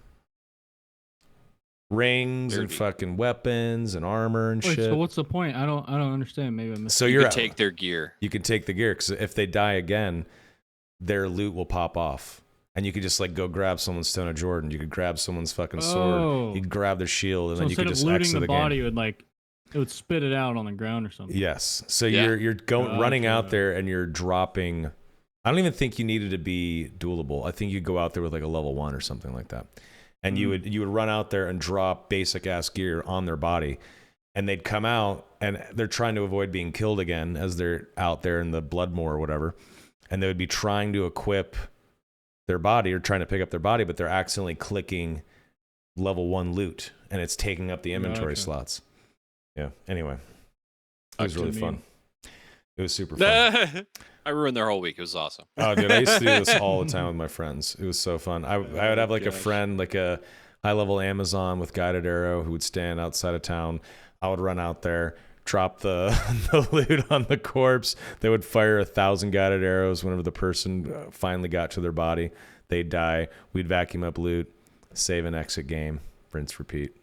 Rings and fucking weapons and armor and Wait, shit. so what's the point? I don't understand. Maybe I missed. So You can take their gear. You can take the gear, because if they die again, their loot will pop off. And you could just like go grab someone's Stone of Jordan. You could grab someone's fucking sword. You could grab their shield, and So then you could just instead of looting exit the the game. body, it would spit it out on the ground or something. Yes. So Yeah. you're going running out Gotcha. there and you're dropping. I don't even think you needed to be duelable. I think you go out there with like a level 1 or something like that, and you would run out there and drop basic ass gear on their body, and they'd come out and they're trying to avoid being killed again as they're out there in the Bloodmoor or whatever, and they would be trying to equip their body or trying to pick up their body, but they're accidentally clicking level 1 loot, and it's taking up the inventory Gotcha. slots. Yeah. Anyway, it was Fuck really to fun. me. It was super fun. I ruined their whole week. It was awesome. Oh, dude, I used to do this all the time with my friends. It was so fun. I would have like a gosh. friend, like a high-level Amazon with guided arrow, who would stand outside of town. I would run out there, drop the, the loot on the corpse. They would fire 1,000 guided arrows whenever the person finally got to their body. They'd die. We'd vacuum up loot, save and exit game, rinse, repeat.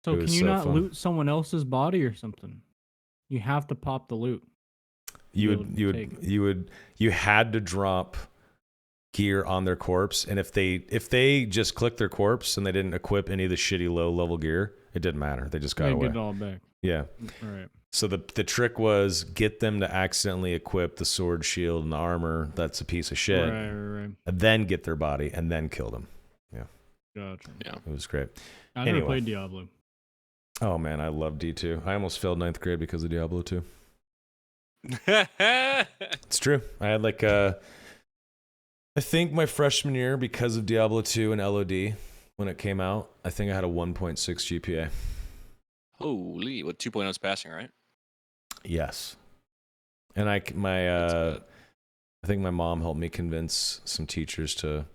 So It can was you so not fun. loot someone else's body or something? You have to pop the loot. You had to drop gear on their corpse, and if they just clicked their corpse and they didn't equip any of the shitty low level gear, it didn't matter. They just got They away. get it all back. Yeah. All right. So the trick was get them to accidentally equip the sword, shield, and the armor that's a piece of shit, Right. and then get their body and then kill them. Gotcha. Yeah. It was great. I never Anyway. played Diablo. Oh man, I love D2. I almost failed 9th grade because of Diablo 2. Yeah. It's true. I had like I think my freshman year, because of Diablo 2 and LOD when it came out, I think I had a 1.6 GPA. Holy, what 2.0 is passing, right? Yes. And I think my mom helped me convince some teachers to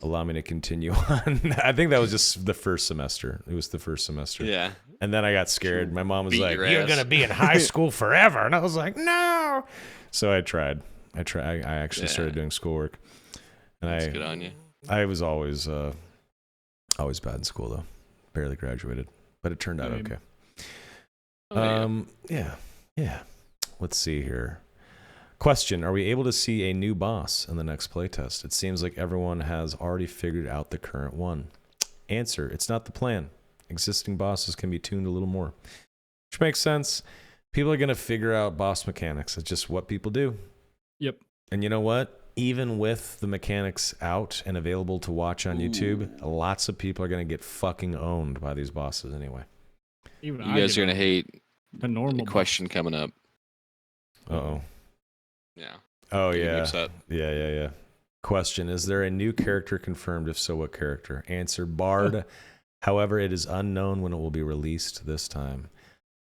allow me to continue on. I think that was just the first semester. It was the first semester. Yeah. And then I got scared. My mom was Beat like, your "You're ass." going to be in high school forever." And I was like, "No." So I tried. I actually started doing schoolwork. And That's good on you. I was always bad in school though. Barely graduated, but it turned out Same. okay. Oh, Yeah. Let's see here. Question: are we able to see a new boss in the next playtest? It seems like everyone has already figured out the current one. Answer: it's not the plan. Existing bosses can be tuned a little more. Which makes sense. People are going to figure out boss mechanics. It's just what people do. Yep. And you know what? Even with the mechanics out and available to watch on YouTube, lots of people are going to get fucking owned by these bosses anyway. Even You guys are going to hate the normal the question coming up. Uh-oh. Yeah. Oh, You're gonna be yeah. upset. Yeah. Question: is there a new character confirmed? If so, what character? Answer: Bard. However, it is unknown when it will be released this time.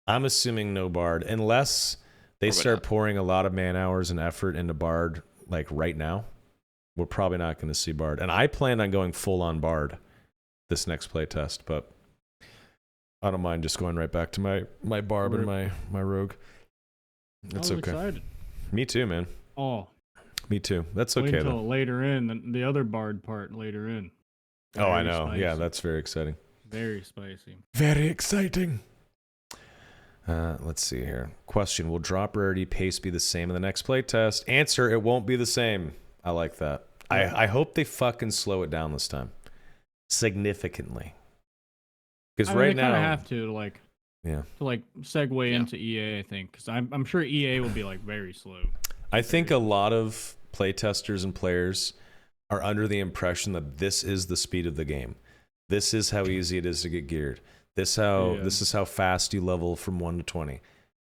I'm assuming no Bard, unless they Probably start not. pouring a lot of man hours and effort into Bard, like right now. We're probably not going to see Bard. And I plan on going full on Bard this next playtest, but I don't mind just going right back to my Barb and my Rogue. I It's was okay. excited. Me too, man. Oh, Me too. That's wait okay until though. later in the other bard part later in. Oh, I Very know. spicy. Yeah, that's very exciting. Very spicy. Very exciting. Let's see here. Question: will drop rarity pace be the same in the next playtest? Answer: it won't be the same. I like that. I hope they fucking slow it down this time, significantly. Because I mean, right they kind now, of have to segue Yeah. into EA. I think because I'm sure EA will be like very slow. I think a lot of playtesters and players are under the impression that this is the speed of the game. This is how easy it is to get geared. This is how fast you level from 1 to 20.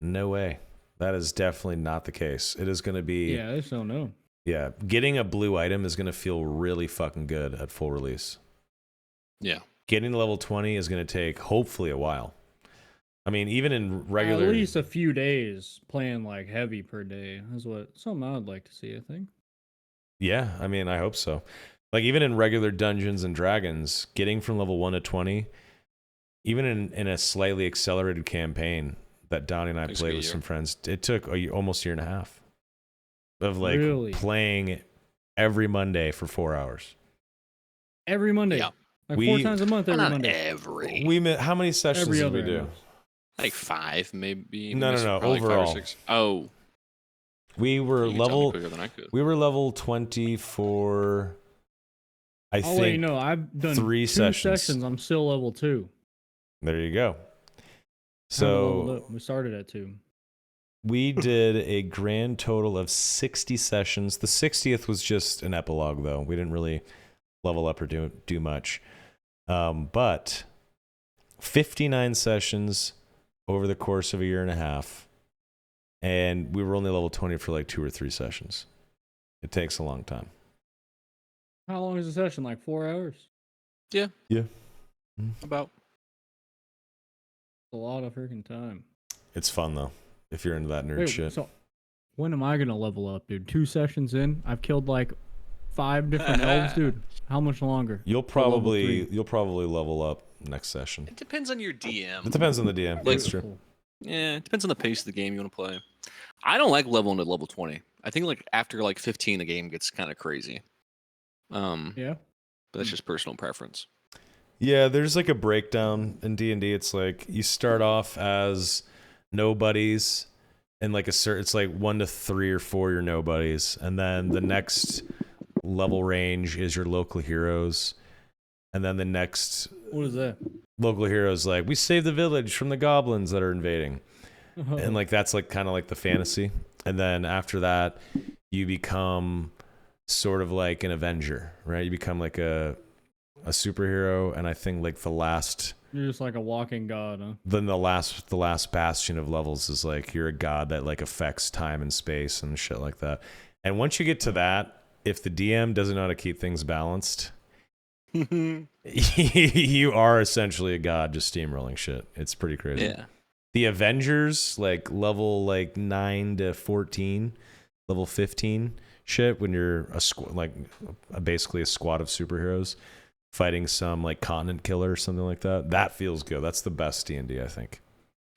No way. That is definitely not the case. It is going to be Yeah, I just don't know. yeah, getting a blue item is going to feel really fucking good at full release. Yeah. Getting to level 20 is going to take hopefully a while. I mean, even in regular At least a few days playing like heavy per day is something I would like to see. I think. Yeah, I mean, I hope so. Like even in regular Dungeons and Dragons, getting from level 1 to 20 even in a slightly accelerated campaign that Donnie and I Takes played like a with year. some friends, it took almost a year and a half of like Really? playing every Monday for 4 hours. Every Monday. Yeah. Like We- 4 times a month Well, every not Monday. every. How many sessions Every did other we do? I know. Like 5, maybe. No, maybe no, probably 5 or overall. 6. Oh, We were you can tell me level quicker than I could. we were level 20 for I I'll let you think know. I've done 3 2 sessions. I'm still level 2. There you go. Haven't leveled So up. We started at 2. we did a grand total of 60 sessions. The 60th was just an epilogue, though. We didn't really level up or do much. But 59 sessions over the course of a year and a half. And we were only level 20 for like 2 or 3 sessions. It takes a long time. How long is a session? Like 4 hours? Yeah. About. A lot of freaking time. It's fun, though, if you're into that nerd Wait, shit. so when am I gonna level up, dude? 2 sessions in, I've killed like 5 different elves, dude. How much longer? You'll level probably 3. level up next session. It depends on your DM. It depends on the DM. Like- That's true. Cool. Yeah, it depends on the pace of the game you want to play. I don't like leveling to level 20. I think like after like 15, the game gets kind of crazy. Yeah. But that's just personal preference. Yeah, there's like a breakdown in D&D. It's like you start off as nobodies, and like it's like 1 to 3 or 4 your nobodies, and then the next level range is your local heroes, and then the next What is that? local heroes like we save the village from the goblins that are invading, and like that's like kind of like the fantasy, and then after that you become sort of like an Avenger, right? You become like a superhero, and I think like the last You're just like a walking god, huh? then the last bastion of levels is like you're a god that like affects time and space and shit like that. And once you get to that, if the DM doesn't know how to keep things balanced, you are essentially a god just steamrolling shit. It's pretty crazy. Yeah. The Avengers, like level like 9 to 14, level 15 shit, when you're basically a squad of superheroes fighting some like continent killer or something like that. That feels good. That's the best D&D, I think.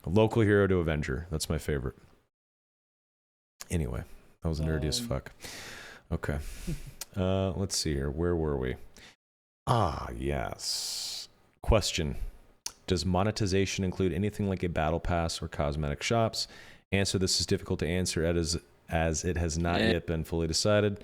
A local hero to Avenger. That's my favorite. Anyway, that was nerdy as fuck. Okay. Let's see here. Where were we? Ah, yes. Question. Does monetization include anything like a battle pass or cosmetic shops? Answer: this is difficult to answer as it has not yet been fully decided.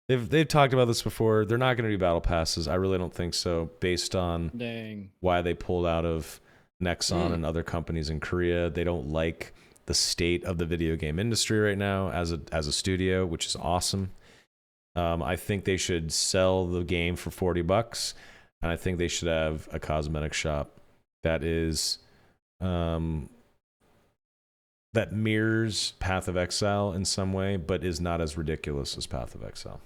They've talked about this before. They're not going to do battle passes. I really don't think so, based on Dang. why they pulled out of Nexon and other companies in Korea. They don't like the state of the video game industry right now as a studio, which is awesome. I think they should sell the game for $40, and I think they should have a cosmetic shop that is that mirrors Path of Exile in some way, but is not as ridiculous as Path of Exile.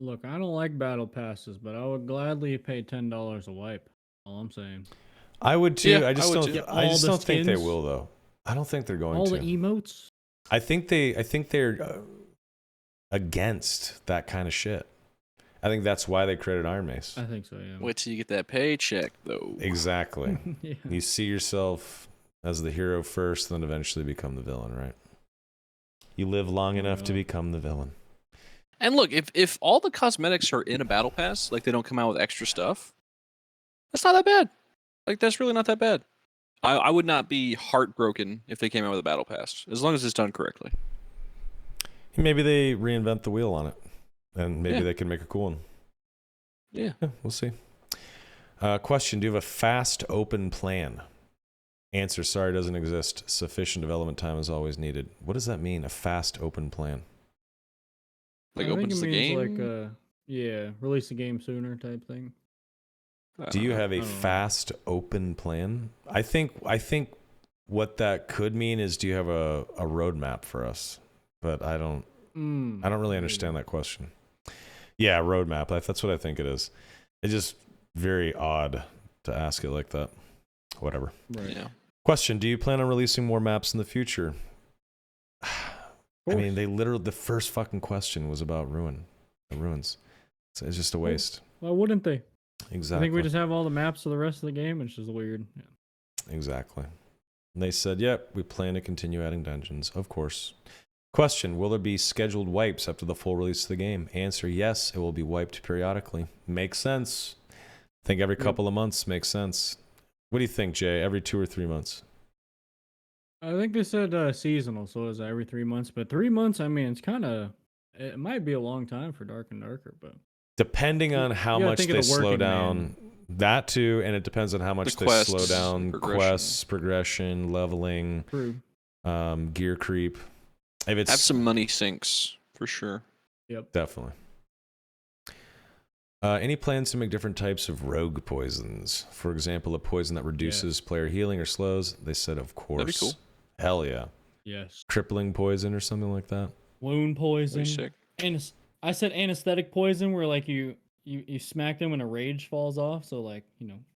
Look, I don't like battle passes, but I would gladly pay $10 a wipe. All I'm saying. I would too. Yeah, I just I would don't. too. I All just the don't think they skins? will, though. I don't think they're going All to. the emotes. I think they're against that kind of shit. I think that's why they created Iron Mace. I think so, yeah. Wait till you get that paycheck, though. Exactly. Yeah. You see yourself as the hero first, then eventually become the villain, right? You live long enough to Yeah. become the villain. And look, if all the cosmetics are in a battle pass, like they don't come out with extra stuff, that's not that bad. Like that's really not that bad. I would not be heartbroken if they came out with a battle pass, as long as it's done correctly. Maybe they reinvent the wheel on it, and maybe Yeah. they can make a cool one. Yeah. Yeah, we'll see. Question: do you have a fast open plan? Answer: sorry, doesn't exist. Sufficient development time is always needed. What does that mean? A fast open plan? Like I think opens it the means game. like release the game sooner type thing. Do you have I a don't know. fast open plan? I think what that could mean is, do you have a roadmap for us? But I don't really understand that question. Yeah, roadmap. That's what I think it is. It's just very odd to ask it like that. Whatever. Right. Yeah. Question: do you plan on releasing more maps in the future? I mean, the first fucking question was about the ruins. So it's just a waste. Why wouldn't they? Exactly. I think we just have all the maps of the rest of the game, which is weird. Yeah. Exactly. And they said, yep, we plan to continue adding dungeons, of course. Question, will there be scheduled wipes after the full release of the game? Answer, yes, it will be wiped periodically. Makes sense. I think every couple of months makes sense. What do you think, Jay? Every 2 or 3 months? I think they said seasonal, so it's every 3 months. But 3 months, I mean, it might be a long time for Dark and Darker, but Depending on how gotta much think of they the slow working down, man. that too, and it depends on how much The they slow quests, down progression. quests, progression, leveling, true. gear creep. If it's Have some money sinks for sure. Yep. definitely. Any plans to make different types of rogue poisons? For example, a poison that reduces player healing or slows? They said, of course. That'd be cool. Hell yeah. Yes. Crippling poison or something like that? Wound poison. Very sick. And I said anesthetic poison, where like you smack them and a rage falls off, so like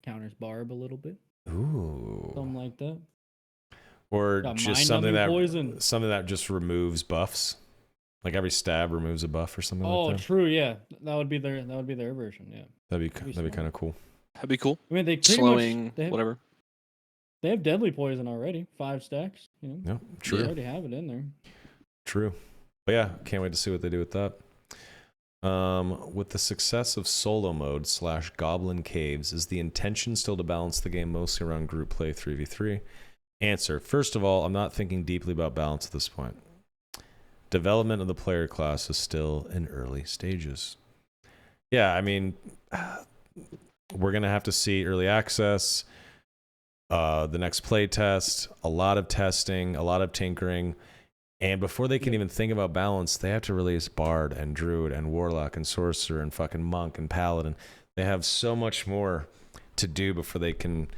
counters Barb a little bit, Ooh. something like that. Or Got just something mind-numbing that poison. just removes buffs. Like every stab removes a buff or something Oh, like that. true. Yeah, that would be their version. Yeah. That'd be smart. kind of cool. That'd be cool. I mean, they pretty Slowing, much, they have, whatever. They have deadly poison already, 5 stacks. Yeah, They true. already have it in there. True. But yeah, can't wait to see what they do with that. With the success of solo mode / Goblin Caves, is the intention still to balance the game mostly around group play 3v3? Answer. First of all, I'm not thinking deeply about balance at this point. Development of the player class is still in early stages. Yeah, I mean, we're going to have to see early access, the next play test, a lot of testing, a lot of tinkering. And before they can even think about balance, they have to release Bard and Druid and Warlock and Sorcerer and fucking Monk and Paladin. They have so much more to do before they can...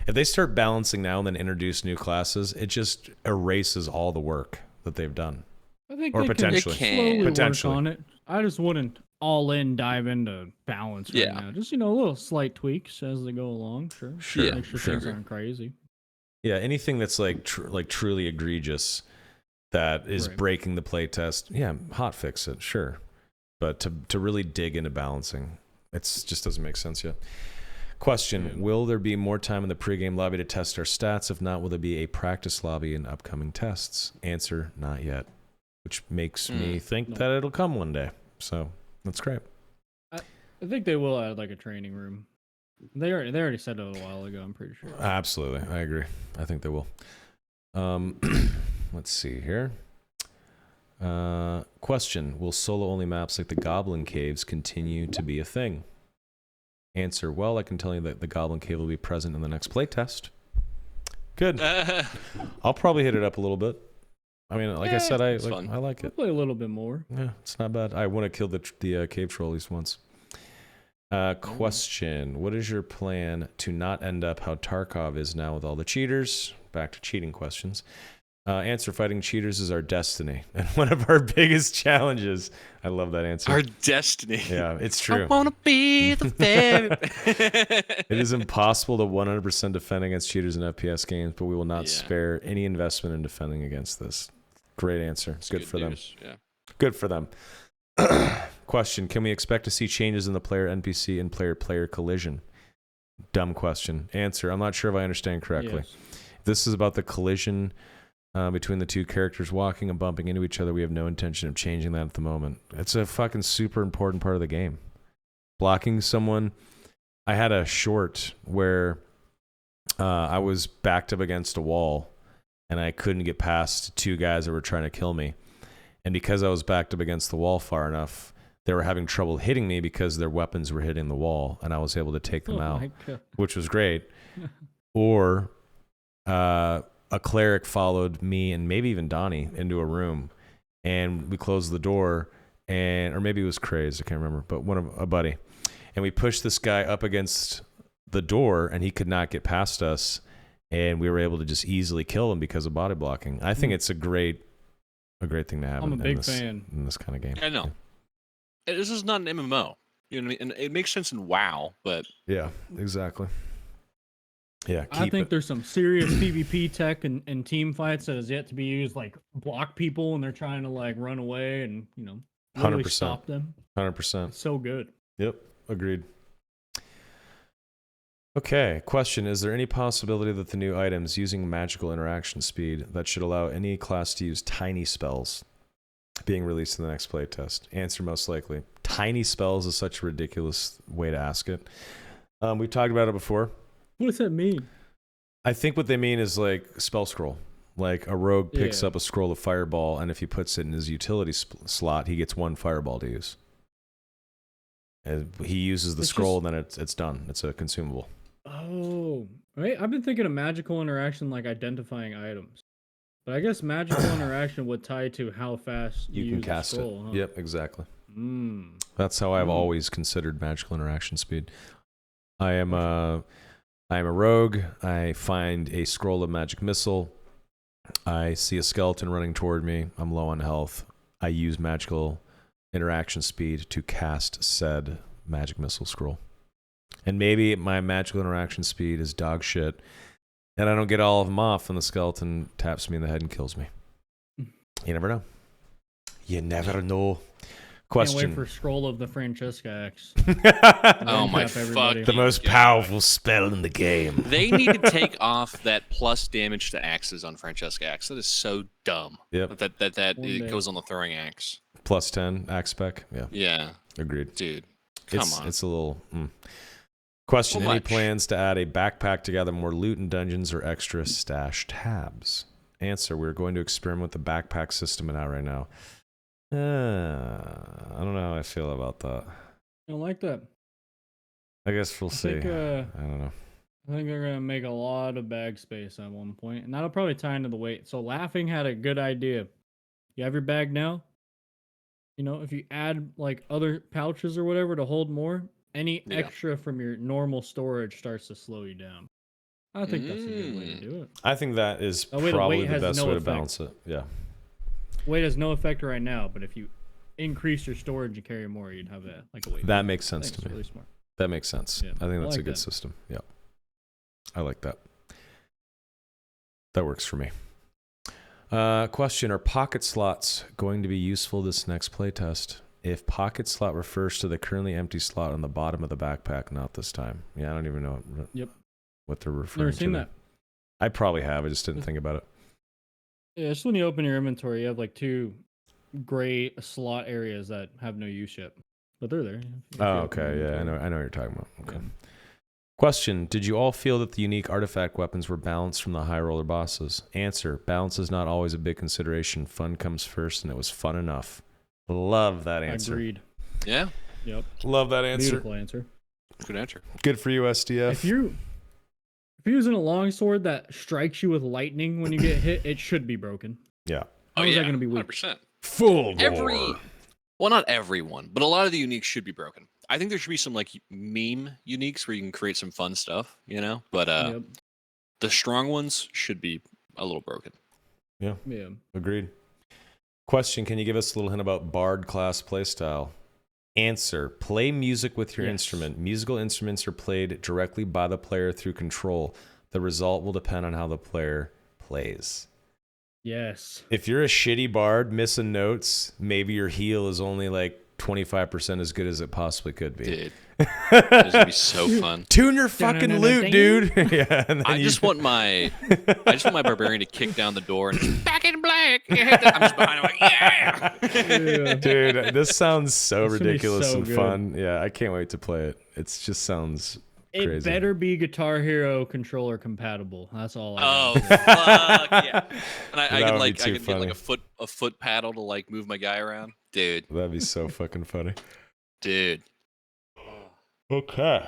If they start balancing now and then introduce new classes, it just erases all the work that they've done. I think Or they potentially. can slowly Potentially. work on it. I just wouldn't all in dive into balance right now. Just little slight tweaks as they go along. Sure. Yeah, Make sure sure. things aren't crazy. Yeah, anything that's like truly egregious that is Right. breaking the playtest, yeah, hot fix it, sure. But to really dig into balancing, it's just doesn't make sense yet. Question, will there be more time in the pregame lobby to test our stats? If not, will there be a practice lobby in upcoming tests? Answer, not yet. Which makes me think that it'll come one day. So, that's great. I think they will add like a training room. They already said it a while ago, I'm pretty sure. Absolutely, I agree. I think they will. Let's see here. Question, will solo-only maps like the Goblin Caves continue to be a thing? Answer, well, I can tell you that the Goblin Cave will be present in the next playtest. Good. I'll probably hit it up a little bit. I mean, like I said, I like I'll it. play a little bit more. Yeah, it's not bad. I want to kill the cave troll at least once. Question, what is your plan to not end up how Tarkov is now with all the cheaters? Back to cheating questions. Answer, fighting cheaters is our destiny and one of our biggest challenges. I love that answer. Our destiny. Yeah, it's true. I wanna be the favorite. It is impossible to 100% defend against cheaters in FPS games, but we will not spare any investment in defending against this. Great answer. It's good for them. Yeah. Good for them. Question, can we expect to see changes in the player NPC and player-player collision? Dumb question. Answer, I'm not sure if I understand correctly. Yes. If this is about the collision between the two characters walking and bumping into each other, we have no intention of changing that at the moment. It's a fucking super important part of the game. Blocking someone. I had a short where I was backed up against a wall and I couldn't get past 2 guys that were trying to kill me. And because I was backed up against the wall far enough, they were having trouble hitting me because their weapons were hitting the wall, and I was able to take them out, my God. which was great. Or a cleric followed me and maybe even Donnie into a room, and we closed the door, or maybe it was Craze, I can't remember, but a buddy. And we pushed this guy up against the door, and he could not get past us, and we were able to just easily kill him because of body blocking. I think it's a great thing to have. I'm a big this, fan in this kind of game. I know. This is not an MMO. You know what I mean? And it makes sense in WoW, but Yeah, exactly. Yeah, I think there's some serious PvP tech and team fights that is yet to be used, like block people when they're trying to like run away and really 100%. stop them. 100%. It's so good. Yep, agreed. Okay, question. Is there any possibility that the new items using magical interaction speed that should allow any class to use tiny spells being released in the next playtest? Answer, most likely. Tiny spells is such a ridiculous way to ask it. We've talked about it before. What does that mean? I think what they mean is like spell scroll. Like a rogue picks up a scroll of fireball, and if he puts it in his utility slot, he gets 1 fireball to use. And he uses the scroll, and then it's done. It's a consumable. Oh, right. I've been thinking of magical interaction like identifying items, but I guess magical interaction would tie to how fast You can use cast the scroll, it. Huh? Yep, exactly. Mm. That's how I've always considered magical interaction speed. I am a rogue. I find a scroll of magic missile. I see a skeleton running toward me. I'm low on health. I use magical interaction speed to cast said magic missile scroll. And maybe my magical interaction speed is dog shit, and I don't get all of them off, and the skeleton taps me in the head and kills me. You never know. You never know. Question. Can't wait for Scroll of the Francesca Axe. Oh my fuck! The most powerful spell in the game. They need to take off that plus damage to axes on Francesca Axe. That is so dumb. Yep. That One it day. goes on the throwing axe. Plus 10 axe spec. Yeah. Yeah, Agreed. dude. Come on. It's a little. Question. Well, Any much. plans to add a backpack to gather more loot in dungeons or extra stash tabs? Answer. We're going to experiment with the backpack system out right now. I don't know how I feel about that. I don't like that. I guess we'll see. Think, I don't know. I think they're gonna make a lot of bag space at one point, and that'll probably tie into the weight. So Laughing had a good idea. You have your bag now. You know, if you add like other pouches or whatever to hold more, any Yeah. extra from your normal storage starts to slow you down. I think that's a good way to do it. I think that is That way the probably weight the has best no way to effect. balance it. Yeah. Weight has no effect right now, but if you increase your storage and carry more, you'd have that like a weight. That makes I sense think to it's me. really smart. That makes sense. Yeah, I think I that's a like good that. system. Yeah. I like that. That works for me. Question. Are pocket slots going to be useful this next playtest? If pocket slot refers to the currently empty slot on the bottom of the backpack, not this time. Yeah, I don't even know what they're referring Never to. seen there. that. I probably have. I just didn't think about it. Yeah, just when you open your inventory, you have like 2 gray slot areas that have no use yet, but they're there. if you Oh, open your okay. Yeah, I know. inventory. I know what you're talking about. Okay. Yeah. Question. Did you all feel that the unique artifact weapons were balanced from the high roller bosses? Answer. Balance is not always a big consideration. Fun comes first, and it was fun enough. Love that answer. Agreed. Yeah, Yep. Love that answer. Beautiful answer. good answer. Good for you, SDF. If you're using a longsword that strikes you with lightning when you get hit, it should be broken. Yeah. Oh, How is yeah, that gonna be weak? 100%. Full Well, not everyone, but a lot of the uniques should be broken. I think there should be some like meme uniques where you can create some fun stuff, you know. But Yep. the strong ones should be a little broken. Yeah. Agreed. Question. Can you give us a little hint about Bard class playstyle? Answer. Play music with your Yes. instrument. Musical instruments are played directly by the player through control. The result will depend on how the player plays. Yes. If you're a shitty bard missing notes, maybe your heal is only like 25% as good as it possibly could be. Dude, this would be so fun. Tune your fucking loot, dude. Yeah, and then I you- just want my barbarian to kick down the door and back in black. You hit that- I'm just behind him like, yeah. Yeah. Dude, this sounds so It's gonna be ridiculous so and good. fun. Yeah, I can't wait to play it. It just sounds It crazy. better be Guitar Hero controller compatible. That's all. Oh I gotta say. fuck yeah! And I That can would like be I too can get like funny. a foot paddle to like move my guy around, dude. That'd be so fucking funny. Dude. Okay.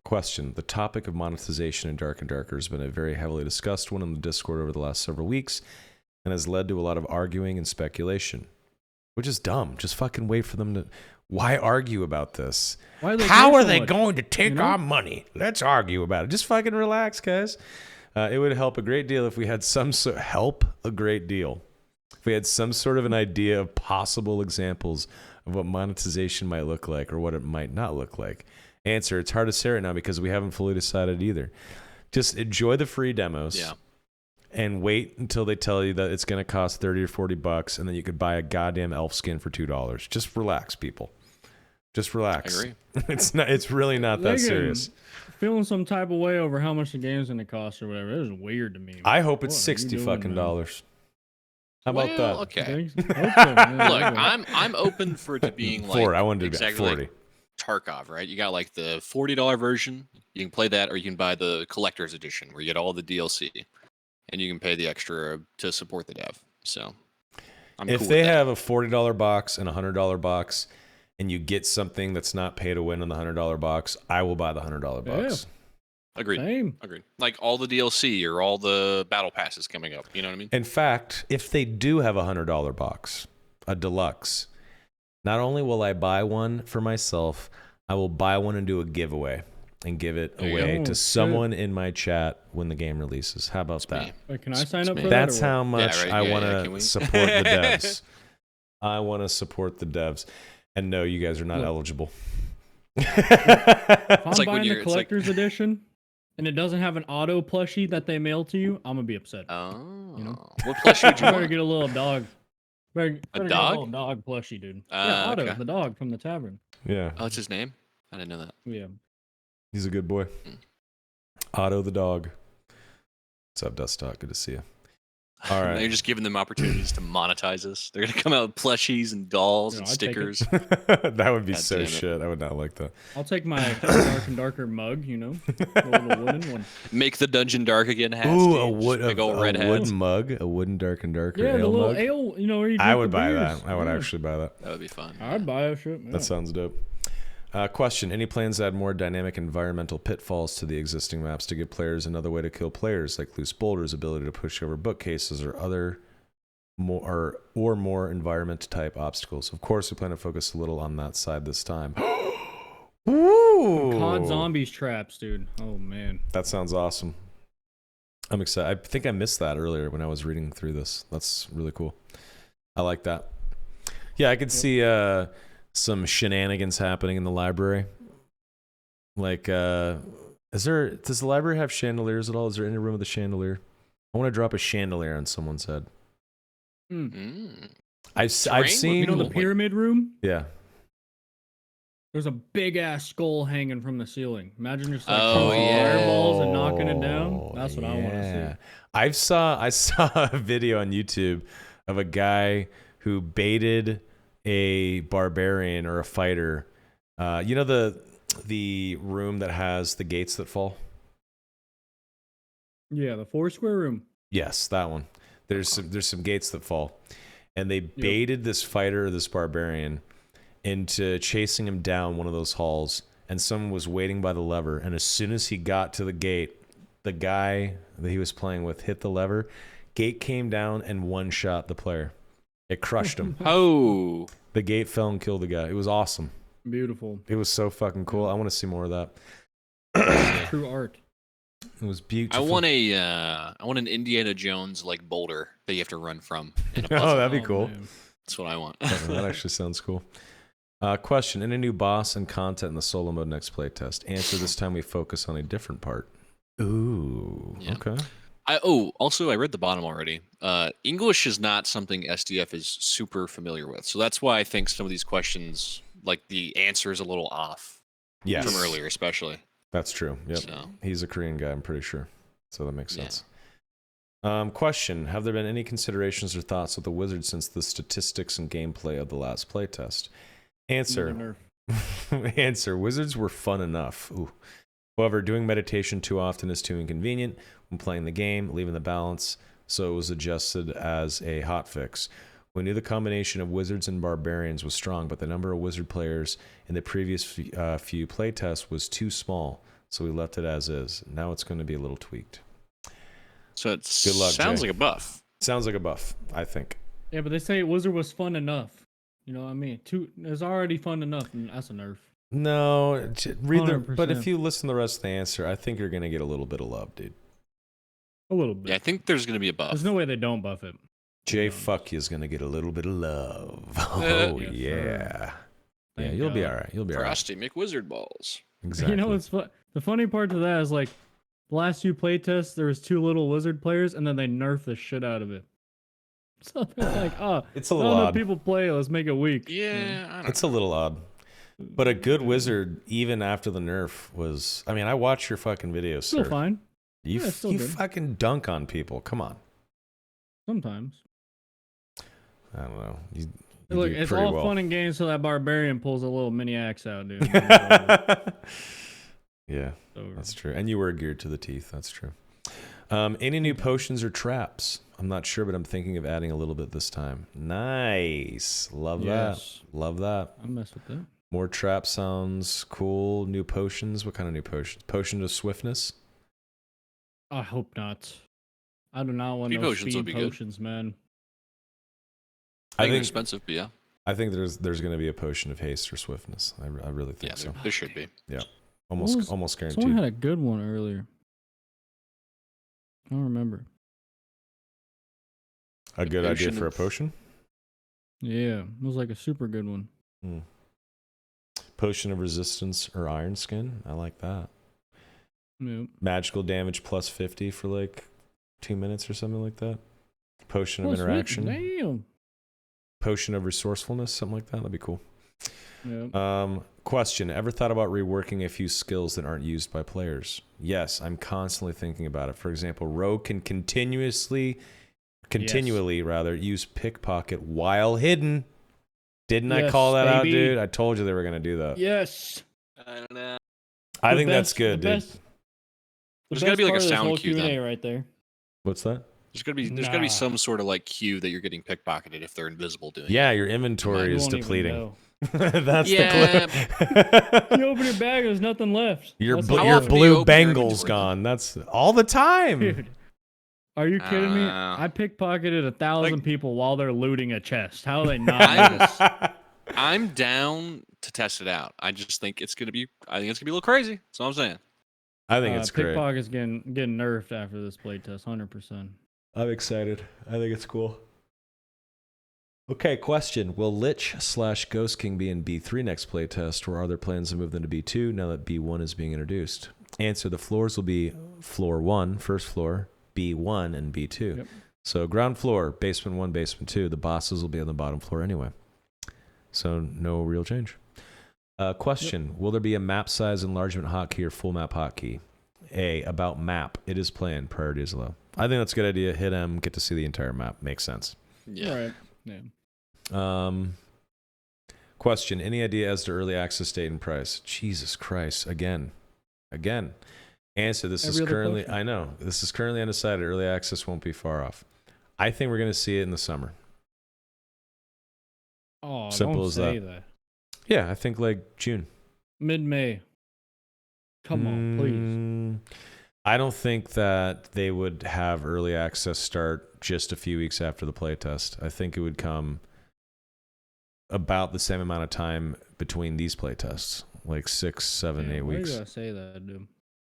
Question. The topic of monetization in Dark and Darker has been a very heavily discussed one in the Discord over the last several weeks and has led to a lot of arguing and speculation, which is dumb. Just fucking wait for them to... Why argue about this? Why do they How care are so they much? going to take You know? our money? Let's argue about it. Just fucking relax, guys. It would help a great deal if we had some sort... Help a great deal. If we had some sort of an idea of possible examples of what monetization might look like or what it might not look like. Answer, it's hard to say right now because we haven't fully decided either. Just enjoy the free demos. Yeah. And wait until they tell you that it's going to cost $30 or $40 and then you could buy a goddamn elf skin for $2. Just relax, people. Just relax. I agree. It's not. It's really not that Nigga, serious. Feeling some type of way over how much the game's gonna cost or whatever. It is weird to me. I hope it's What are you 60 doing, fucking man? dollars. How about Well, that? okay. Thanks. Hope so, man. Look, Yeah. I'm open for it to being like 40. I wanted to exactly be 40. like Tarkov, right? You got like the $40 version. You can play that, or you can buy the collector's edition where you get all the DLC, and you can pay the extra to support the dev. So, I'm If cool they with that. have a $40 box and a $100 box, and you get something that's not pay to win on the $100 box, I will buy the $100 box. Agreed. Same. Agreed. Like all the DLC or all the battle passes coming up. You know what I mean? In fact, if they do have a $100 box, a deluxe, not only will I buy one for myself, I will buy one and do a giveaway and give it There you away go. to Oh, someone in my chat when the game releases. How about Me. that? Wait, can I sign up me. for That's that? or what? how much right. I Yeah, want yeah, to can we? support the devs. I want to support the devs. And no, you guys are not Look. eligible. If I'm like when buying you're- the it's like- collector's edition and it doesn't have an auto plushie that they mail to you, I'm gonna be upset. Oh. know? What plushie would you You better want? get a little dog. Better get dog? a little dog plushie, dude. Yeah, Otto, Okay. the dog from the tavern. Yeah, Oh, it's his name? I didn't know that. Yeah. he's a good boy. Mm. Otto the dog. What's up, Dust Talk? Good to see you. All Now right. you're just giving them opportunities to monetize us. They're gonna come out with plushies and dolls You know, and I'd take it. stickers. That would be God so damn it. shit. I would not like that. I'll take my dark and darker mug, you know, the little wooden one. Make the dungeon dark again. Hats, Ooh, dude. a Just wood, big old red a hats. wooden mug, a wooden dark and darker Yeah, the ale little mug. ale, you know, where you I drink would the buy beers. that. I would Yeah. actually buy that. That would be fun. I'd buy a shit. Yeah. That sounds dope. Question: any plans to add more dynamic environmental pitfalls to the existing maps to give players another way to kill players, like loose boulders, ability to push over bookcases, or other more environment type obstacles? Of course, we plan to focus a little on that side this time. Ooh, COD zombies traps, dude. Oh man. that sounds awesome. I'm excited. I think I missed that earlier when I was reading through this. That's really cool. I like that. Yeah, I could see some shenanigans happening in the library. Like, does the library have chandeliers at all? Is there any room with a chandelier? I want to drop a chandelier on someone's head. Mm. I've Terrain? seen. You know the pyramid room? Yeah. There's a big ass skull hanging from the ceiling. Imagine just like Oh, shooting yeah. fireballs and knocking it down. That's what I want to yeah. see. I saw a video on YouTube of a guy who baited a barbarian or a fighter. You know the room that has the gates that fall? Yeah, the 4-square room. Yes, that one. There's some gates that fall, and they baited this fighter or this barbarian into chasing him down one of those halls, and someone was waiting by the lever, and as soon as he got to the gate, the guy that he was playing with hit the lever, gate came down and one-shot the player. It crushed him. Oh. The gate fell and killed the guy. It was awesome. Beautiful. It was so fucking cool. I want to see more of that. True art. It was I beautiful. want an Indiana Jones like boulder that you have to run from in a puzzle. Oh, that'd be cool. man. That's what I want. That actually sounds cool. Question: any new boss and content in the solo mode next playtest? Answer: this time we focus on a different part. Ooh. Yeah. Okay. Also I read the bottom already. English is not something SDF is super familiar with, so that's why I think some of these questions, like the answer is a little off Yes. from earlier, especially. That's true. Yep. So, He's a Korean guy, I'm pretty sure. So that makes Yeah. sense. Question: have there been any considerations or thoughts with the wizard since the statistics and gameplay of the last playtest? Answer: Answer: wizards were fun enough. Ooh. However, doing meditation too often is too inconvenient when playing the game, leaving the balance, so it was adjusted as a hotfix. We knew the combination of wizards and barbarians was strong, but the number of wizard players in the previous few playtests was too small, so we left it as is. Now it's going to be a little tweaked. so it Good luck, sounds Jay. like a buff. Sounds like a buff, I think. Yeah, but they say Wizard was fun enough. You know what I mean? It's already fun enough, and that's a nerf. No, read the. But if 100%. you listen to the rest of the answer, I think you're going to get a little bit of love, dude. A little bit. Yeah, I think there's going to be a buff. There's no way they don't buff it. Jay Yeah. Fuck you is going to get a little bit of love. Oh, Yes, yeah. sir. Yeah, Thank you'll be God. all right. You'll be all right. Frosty McWizard balls. Exactly. You know what's the funny part to that is like the last few playtests there was 2 little wizard players and then they nerfed the shit out of it. So they're like, oh, It's a not little enough odd. people play. Let's make it weak. Yeah, I don't It's a little odd. But a good wizard, even after the nerf, was. I mean, I watch your fucking videos, Still sir. fine. You, Yeah, it's still you good. fucking dunk on people. Come on. Sometimes. I don't know. You Look, do it's pretty all well. fun and games till that barbarian pulls a little mini axe out, dude. Yeah, It's over. that's true. And you were geared to the teeth. That's true. Any new potions or traps? I'm not sure, but I'm thinking of adding a little bit this time. Nice. Love Yes. that. Love that. I mess with that. More trap sounds cool. New potions. What kind of new potions? Potion of swiftness? I hope not. I do not want Speed no potions would speed be good. potions, man. I think they're expensive, but yeah. I think there's going to be a potion of haste or swiftness. I really think Yeah, so. there should be. Almost Someone guaranteed. had a good one earlier. I don't remember. A good idea potion for a of- potion? Yeah, it was like a super good one. Potion of resistance or iron skin. I like that. Yep. Magical damage plus 50 for like 2 minutes or something like that. Potion of Plus, interaction. Damn. Potion of resourcefulness, something like that. That'd be cool. Yep. Question. Ever thought about reworking a few skills that aren't used by players? Yes, I'm constantly thinking about it. For example, Rogue can continually use pickpocket while hidden. Didn't I Yes, call that out, baby. dude? I told you they were going to do that. Yes. I don't know. I The think that's best- good, the dude. best- the There's gotta best be like a part of this sound whole cue Q&A then. right there. What's that? There's gotta be Nah. some sort of like cue that you're getting pickpocketed if they're invisible doing it. Yeah, your inventory You is won't even depleting. know. That's Yeah. the clip. You open your bag, there's nothing left. Your That's bl- how your often do you blue open your Bengals inventory? gone. That's all the time. Dude, are you kidding me? Uh, I pickpocketed 1,000 like- people while they're looting a chest. How are they not notice? I'm down to test it out. I just think it's gonna be. I think it's gonna be a little crazy. That's all I'm saying. I think it's great. Pickpocket's getting nerfed after this playtest, 100%. I'm excited. I think it's cool. Okay, question. Will Lich/Ghost King be in B3 next playtest, or are there plans to move them to B2 now that B1 is being introduced? Answer. The floors will be floor 1, first floor, B1, and B2. Yep. So ground floor, basement 1, basement 2. The bosses will be on the bottom floor anyway. So no real change. Question. Will there be a map size enlargement hotkey or full map hotkey? A. About map. It is planned. Priority is low. I think that's a good idea. Hit M. Get to see the entire map. Makes sense. Yeah. Right. Yeah. Question. Any idea as to early access date and price? Jesus Christ. Again. Answer. This is Every other currently, question. I know. This is currently undecided. Early access won't be far off. I think we're going to see it in the summer. Oh, Simple don't as say that. that. Yeah, I think like June. Mid-May. Come on, please. I don't think that they would have early access start just a few weeks after the playtest. I think it would come about the same amount of time between these playtests, like 6, 7, Yeah, 8 why you weeks. gotta say that, dude?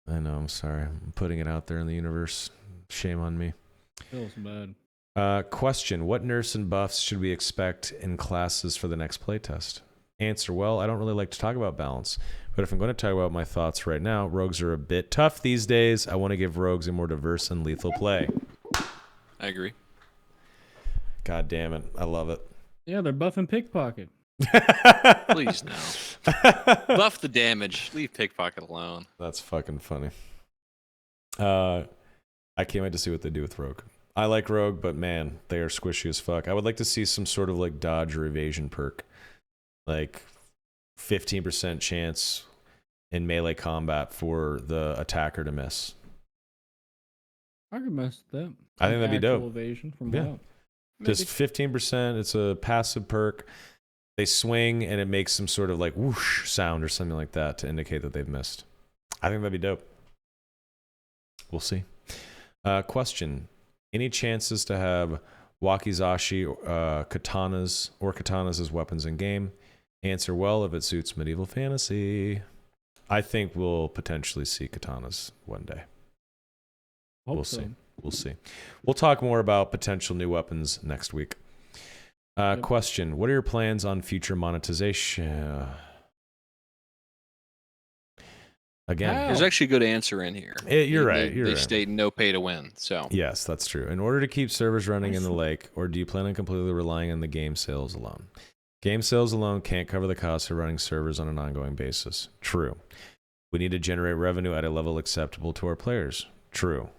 I know. I'm sorry. I'm putting it out there in the universe. Shame on me. Feels bad. Question. What nerfs and buffs should we expect in classes for the next playtest? Answer. Well, I don't really like to talk about balance, but if I'm going to talk about my thoughts right now, rogues are a bit tough these days. I want to give rogues a more diverse and lethal play. I agree. God damn it. I love it. Yeah, they're buffing pickpocket. Please no. Buff the damage. Leave pickpocket alone. That's fucking funny. I can't wait to see what they do with rogue. I like rogue, but man, they are squishy as fuck. I would like to see some sort of like dodge or evasion perk. Like 15% chance in melee combat for the attacker to miss. I could mess with that. I think that'd be Actual dope. Evasion from Yeah. WoW. Just 15%. It's a passive perk. They swing and it makes some sort of like whoosh sound or something like that to indicate that they've missed. I think that'd be dope. We'll see. Question. Any chances to have wakizashi, katanas as weapons in game? Answer. Well, if it suits medieval fantasy. I think we'll potentially see katanas one day. Hope We'll so. see. We'll see. We'll talk more about potential new weapons next week. Yep. Question. What are your plans on future monetization? Again, How? There's actually a good answer in here. you're right. You're They right. state no pay to win. So Yes, that's true. In order to keep servers running in the lake, or do you plan on completely relying on the game sales alone? Game sales alone can't cover the cost of running servers on an ongoing basis. True. We need to generate revenue at a level acceptable to our players. True.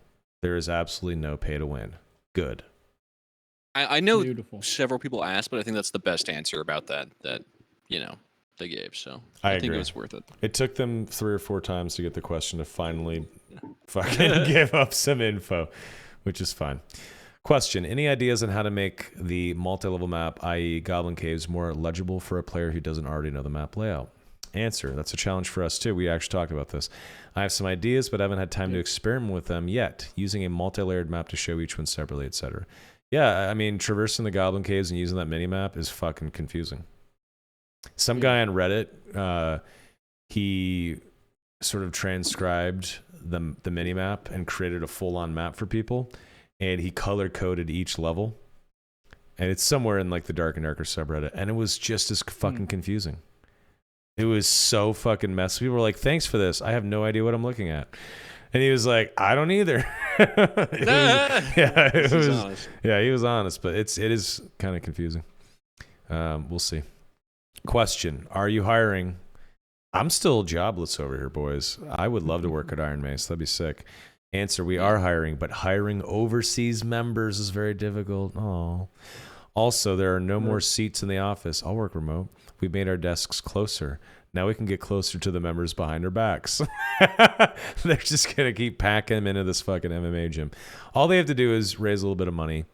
There is absolutely no pay to win. Good. I know Beautiful. several people asked, but I think that's the best answer about that they gave. So I think agree. it was worth it. It took them 3 or 4 times to get the question to finally fucking give up some info, which is fine. Question: any ideas on how to make the multi-level map, i.e. Goblin Caves, more legible for a player who doesn't already know the map layout? Answer: that's a challenge for us too. We actually talked about this. I have some ideas, but I haven't had time to experiment with them yet, using a multi-layered map to show each one separately, etc. Yeah, I mean, traversing the Goblin Caves and using that mini-map is fucking confusing. Some guy on Reddit, he sort of transcribed the mini-map and created a full-on map for people, and he color-coded each level. And it's somewhere in like the Dark and Darker subreddit, and it was just as fucking confusing. It was so fucking messy. People were like, thanks for this. I have no idea what I'm looking at. And he was like, I don't either. He was honest, but it is kind of confusing. We'll see. Question: are you hiring? I'm still jobless over here, boys. I would love to work at Iron Mace. That'd be sick. Answer: we are hiring, but hiring overseas members is very difficult. Oh. Also, there are no more seats in the office. I'll work remote. We've made our desks closer. Now we can get closer to the members behind our backs. They're just going to keep packing them into this fucking MMA gym. All they have to do is raise a little bit of money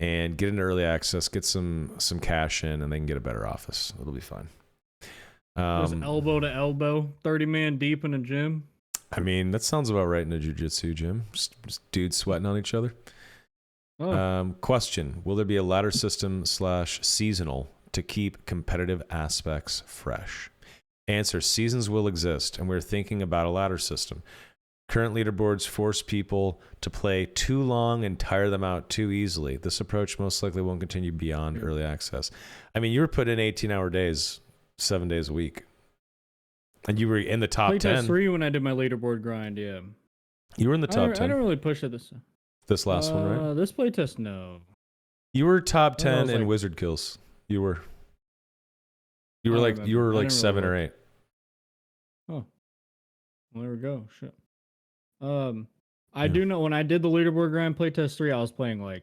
and get into early access, get some cash in, and they can get a better office. It'll be fine. Just elbow to elbow, 30-man deep in a gym. I mean, that sounds about right in a jiu-jitsu gym. Just dudes sweating on each other. Oh. Question: will there be a ladder system / seasonal to keep competitive aspects fresh? Answer: seasons will exist, and we're thinking about a ladder system. Current leaderboards force people to play too long and tire them out too easily. This approach most likely won't continue beyond early access. I mean, you were putting in 18-hour days, 7 days a week, and you were in the top 10. Playtest 3 when I did my leaderboard grind, yeah. You were in the top 10. I don't really push it This last one, right? This playtest, no. You were top 10 was in like- wizard kills. You were I don't like remember. you were I like didn't 7 or really 8. Well, there we go. Shit. I do know when I did the leaderboard grind playtest 3, I was playing like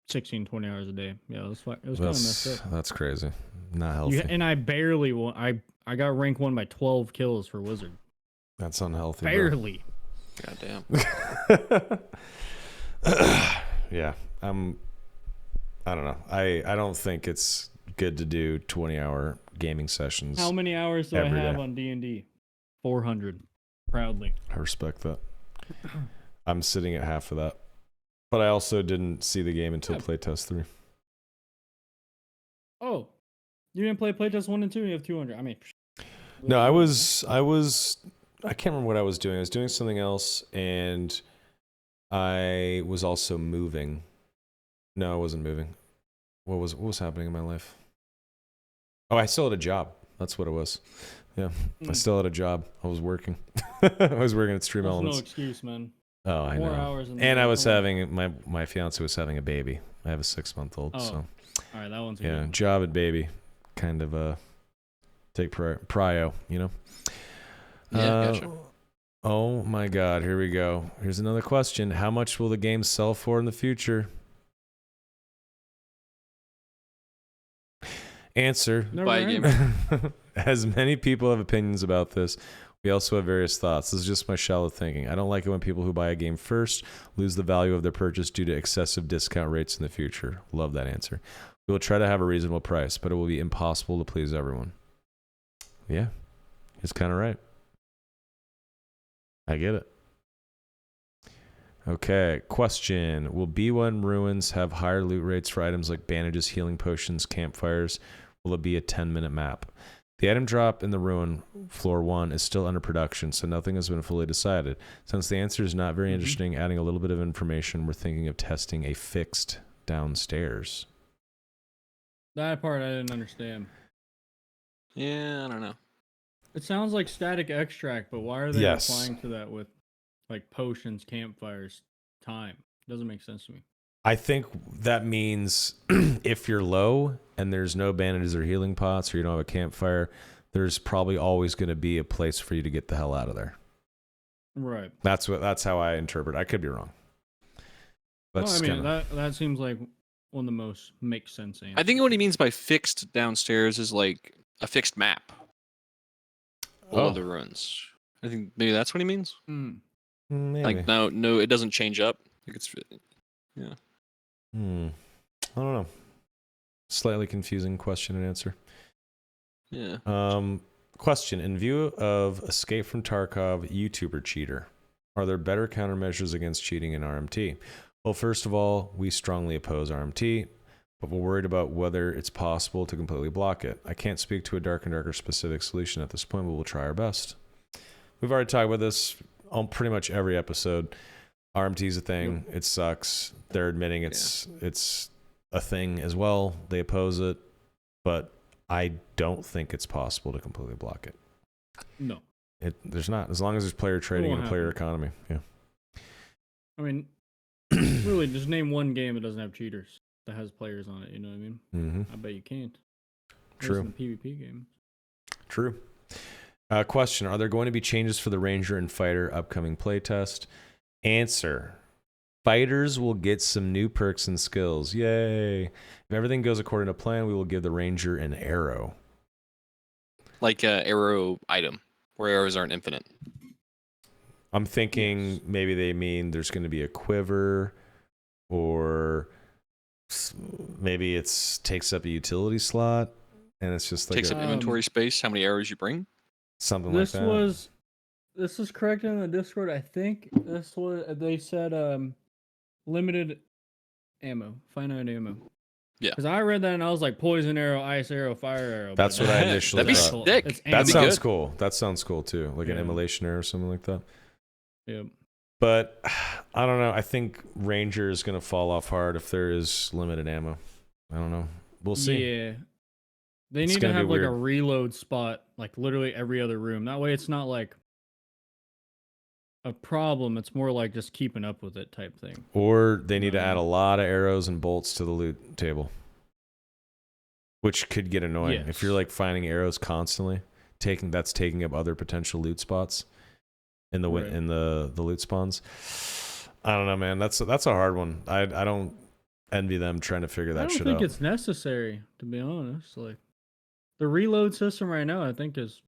16, 20 hours a day. Yeah, it was kind of messed up. That's crazy. Not healthy. And I barely won. I got rank 1 by 12 kills for wizard. That's unhealthy. bro. Barely. Goddamn. Yeah. I don't know. I don't think it's good to do 20-hour gaming sessions. How many hours do I every have day. on D&D? 400. Proudly. I respect that. I'm sitting at half of that. But I also didn't see the game until Yeah. playtest 3. Oh, you didn't play playtest 1 and 2? You have 200. I mean, No, I can't remember what I was doing. I was doing something else, and I was also moving. No, I wasn't moving. What was happening in my life? Oh, I still had a job. That's what it was. Yeah, I still had a job. I was working. I was working at Stream That's Elements. no excuse, man. Oh, I More know. hours in the And I day. was having my fiance was having a baby. I have a 6-month-old. Oh, So All right, that one's a yeah, good one. job and baby, kind of take prio, you know. Yeah, gotcha. Oh my God, here we go. Here's another question: how much will the game sell for in the future? Answer: Never Buy a ends. game. as many people have opinions about this, we also have various thoughts. This is just my shallow thinking. I don't like it when people who buy a game first lose the value of their purchase due to excessive discount rates in the future. Love that answer. We will try to have a reasonable price, but it will be impossible to please everyone. Yeah, he's kind of right. I get it. Okay, question. Will B1 Ruins have higher loot rates for items like bandages, healing potions, campfires? Will it be a 10-minute map? The item drop in the ruin, floor 1, is still under production, so nothing has been fully decided. Since the answer is not very interesting, adding a little bit of information, we're thinking of testing a fixed downstairs. That part I didn't understand. Yeah, I don't know. It sounds like static extract, but why are they Yes. applying to that with like potions, campfires, time? Doesn't make sense to me. I think that means if you're low, and there's no bandages or healing pots, or you don't have a campfire, there's probably always going to be a place for you to get the hell out of there. Right. That's how I interpret. I could be wrong. Well, I mean, that seems like one of the most makes sense answers. I think what he means by fixed downstairs is like a fixed map. All of the ruins. I think maybe that's what he means. Maybe. Like no, it doesn't change up. Like it's yeah. I don't know. Slightly confusing question and answer. Yeah. Question: in view of Escape from Tarkov YouTuber cheater, are there better countermeasures against cheating in RMT? Well, first of all, we strongly oppose RMT, but we're worried about whether it's possible to completely block it. I can't speak to a Dark and Darker specific solution at this point, but we'll try our best. We've already talked about this on pretty much every episode. RMT is a thing. It sucks. They're admitting it's a thing as well. They oppose it, but I don't think it's possible to completely block it. No. There's not. As long as there's player trading and a player economy. Yeah. I mean, really, just name one game that doesn't have cheaters, that has players on it. You know what I mean? Mm-hmm. I bet you can't. True. In the PvP game. True. Question: are there going to be changes for the Ranger and Fighter upcoming playtest? Answer: fighters will get some new perks and skills. Yay! If everything goes according to plan, we will give the Ranger an arrow. Like a arrow item, where arrows aren't infinite. I'm thinking maybe they mean there's going to be a quiver, or maybe it's takes up a utility slot, and it's just like takes up inventory space. How many arrows you bring? Something like that. This is correct in the Discord. I think they said limited ammo, finite ammo. Yeah. Because I read that and I was like poison arrow, ice arrow, fire arrow. That's what I initially That'd be thought. sick. That sounds cool. That sounds cool too. Like an immolation arrow or something like that. Yep. But I don't know. I think Ranger is going to fall off hard if there is limited ammo. I don't know. We'll see. Yeah. They need to have like a reload spot, like literally every other room. That way it's not like a problem. It's more like just keeping up with it type thing. Or they need to add a lot of arrows and bolts to the loot table, which could get annoying. If you're like finding arrows constantly, taking up other potential loot spots in the in the loot spawns. I don't know, man. That's a hard one. I don't envy them trying to figure that shit out. I don't think it's necessary, to be honest. Like the reload system right now, I think is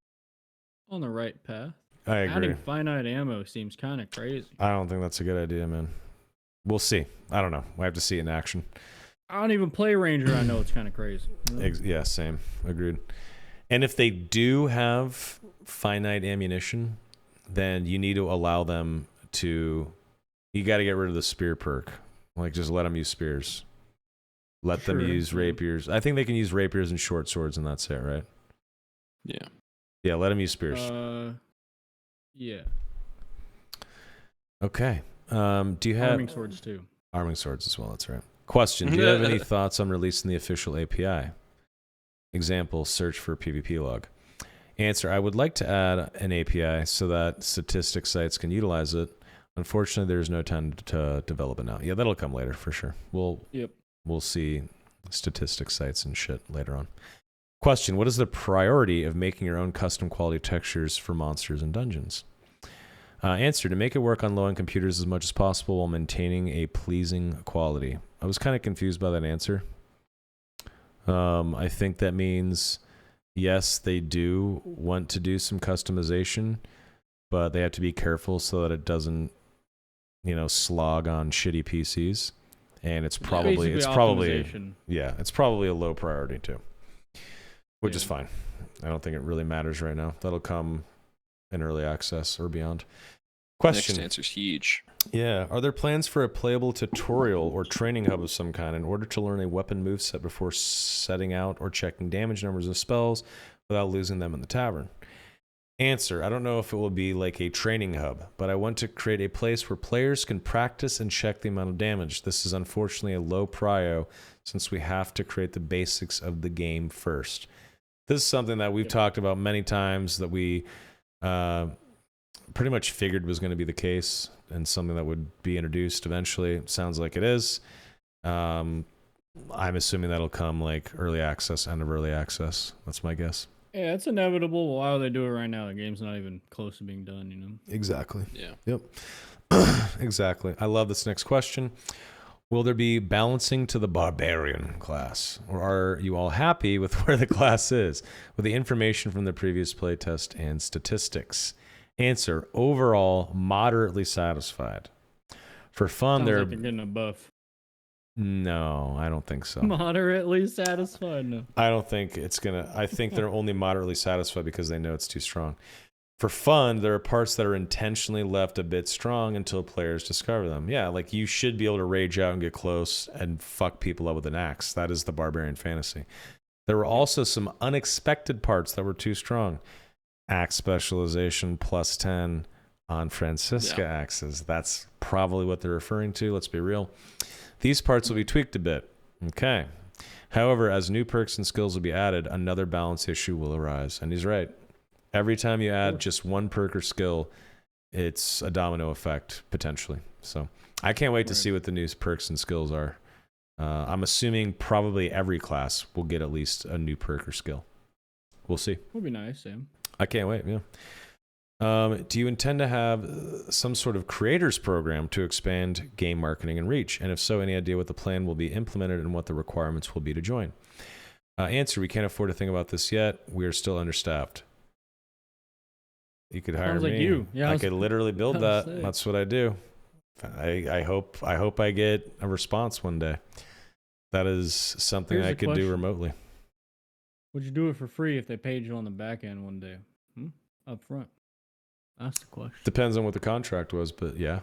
on the right path. I agree. Adding finite ammo seems kind of crazy. I don't think that's a good idea, man. We'll see. I don't know. We have to see it in action. I don't even play Ranger. I know it's kind of crazy. Yeah, same. Agreed. And if they do have finite ammunition, then you need to allow them to... You got to get rid of the spear perk. Like, just let them use spears. Let them use rapiers. I think they can use rapiers and short swords, and that's it, right? Yeah. Yeah, let them use spears. Yeah. Okay. Do you have... Arming swords, too. Arming swords as well, that's right. Question: do you have any thoughts on releasing the official API? Example: search for PvP log. Answer: I would like to add an API so that statistics sites can utilize it. Unfortunately, there's no time to develop it now. Yeah, that'll come later for sure. We'll see statistics sites and shit later on. Question: what is the priority of making your own custom quality textures for monsters and dungeons? Answer: to make it work on low-end computers as much as possible while maintaining a pleasing quality. I was kind of confused by that answer. I think that means, yes, they do want to do some customization, but they have to be careful so that it doesn't, slog on shitty PCs. And it's probably a low priority too, which is fine. I don't think it really matters right now. That'll come in early access or beyond. Question. Next answer's huge. Yeah. Are there plans for a playable tutorial or training hub of some kind in order to learn a weapon moveset before setting out or checking damage numbers of spells without losing them in the tavern? Answer: I don't know if it will be like a training hub, but I want to create a place where players can practice and check the amount of damage. This is unfortunately a low prio since we have to create the basics of the game first. This is something that we've talked about many times, that we pretty much figured was going to be the case and something that would be introduced eventually. Sounds like it is. I'm assuming that'll come like early access, end of early access. That's my guess. Yeah, it's inevitable. Why would they do it right now? The game's not even close to being done, you know? Exactly. Yeah. Yep. Exactly. I love this next question. Will there be balancing to the barbarian class? Or are you all happy with where the class is, with the information from the previous playtest and statistics? Answer, overall, moderately satisfied. For fun, Sounds like they're getting a buff. No, I don't think so. Moderately satisfied? No. I don't think it's going to... I think they're only moderately satisfied because they know it's too strong. For fun, there are parts that are intentionally left a bit strong until players discover them. Yeah, like you should be able to rage out and get close and fuck people up with an axe. That is the barbarian fantasy. There were also some unexpected parts that were too strong. Axe specialization plus 10 on Francisca axes. That's probably what they're referring to. Let's be real. These parts will be tweaked a bit. Okay. However, as new perks and skills will be added, another balance issue will arise. And he's right. Every time you add just one perk or skill, it's a domino effect, potentially. So I can't wait to see what the new perks and skills are. I'm assuming probably every class will get at least a new perk or skill. We'll see. Would be nice, Sam. I can't wait, yeah. Do you intend to have some sort of creators program to expand game marketing and reach? And if so, any idea what the plan will be implemented and what the requirements will be to join? Answer, we can't afford to think about this yet. We are still understaffed. You could hire Sounds like me. you. Yeah, I could literally build that. say. That's what I do. I hope I get a response one day. That is something Here's I a could do question. remotely. Would you do it for free if they paid you on the back end one day? Up front. That's the question. Depends on what the contract was, but yeah.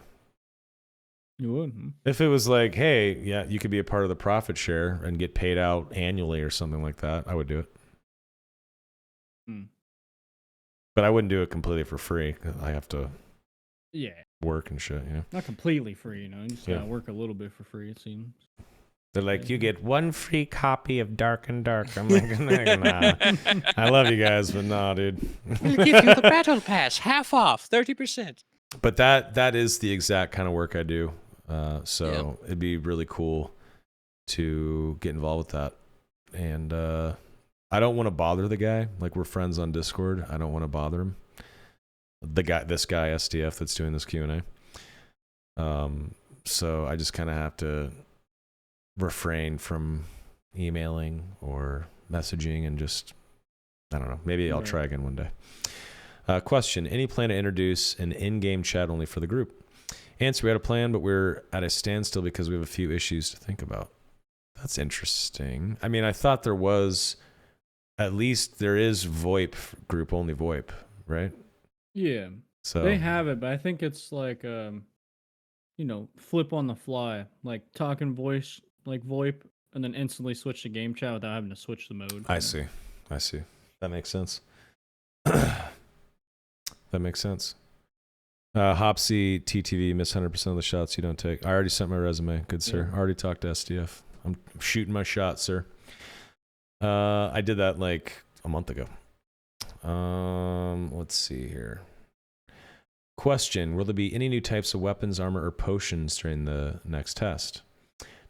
You would. If it was like, hey, yeah, you could be a part of the profit share and get paid out annually or something like that, I would do it. But I wouldn't do it completely for free. 'Cause I have to work and shit, you know? Not completely free, you know. You just Yeah. gotta work a little bit for free, it seems. They're like, you get one free copy of Dark and Dark. I'm like, nah. I love you guys, but nah, dude. We'll give you the battle pass, half off, 30%. But that is the exact kind of work I do. So it'd be really cool to get involved with that. And I don't want to bother the guy. Like, we're friends on Discord. I don't want to bother him. This guy SDF that's doing this Q&A. So I just kind of have to refrain from emailing or messaging and just, I don't know. Maybe I'll try again one day. Question: any plan to introduce an in-game chat only for the group? Answer: we had a plan, but we're at a standstill because we have a few issues to think about. That's interesting. I mean, I thought there was, at least there is VoIP, group only VoIP, right? Yeah. So They have it, but I think it's like flip on the fly. Like talking voice, like VoIP, and then instantly switch to game chat without having to switch the mode. I see. That makes sense. That makes sense. Hopsy TTV, miss 100% of the shots you don't take. I already sent my resume. Good sir. I already talked to SDF. I'm shooting my shot, sir. I did that like a month ago. Let's see here. Question: will there be any new types of weapons, armor, or potions during the next test?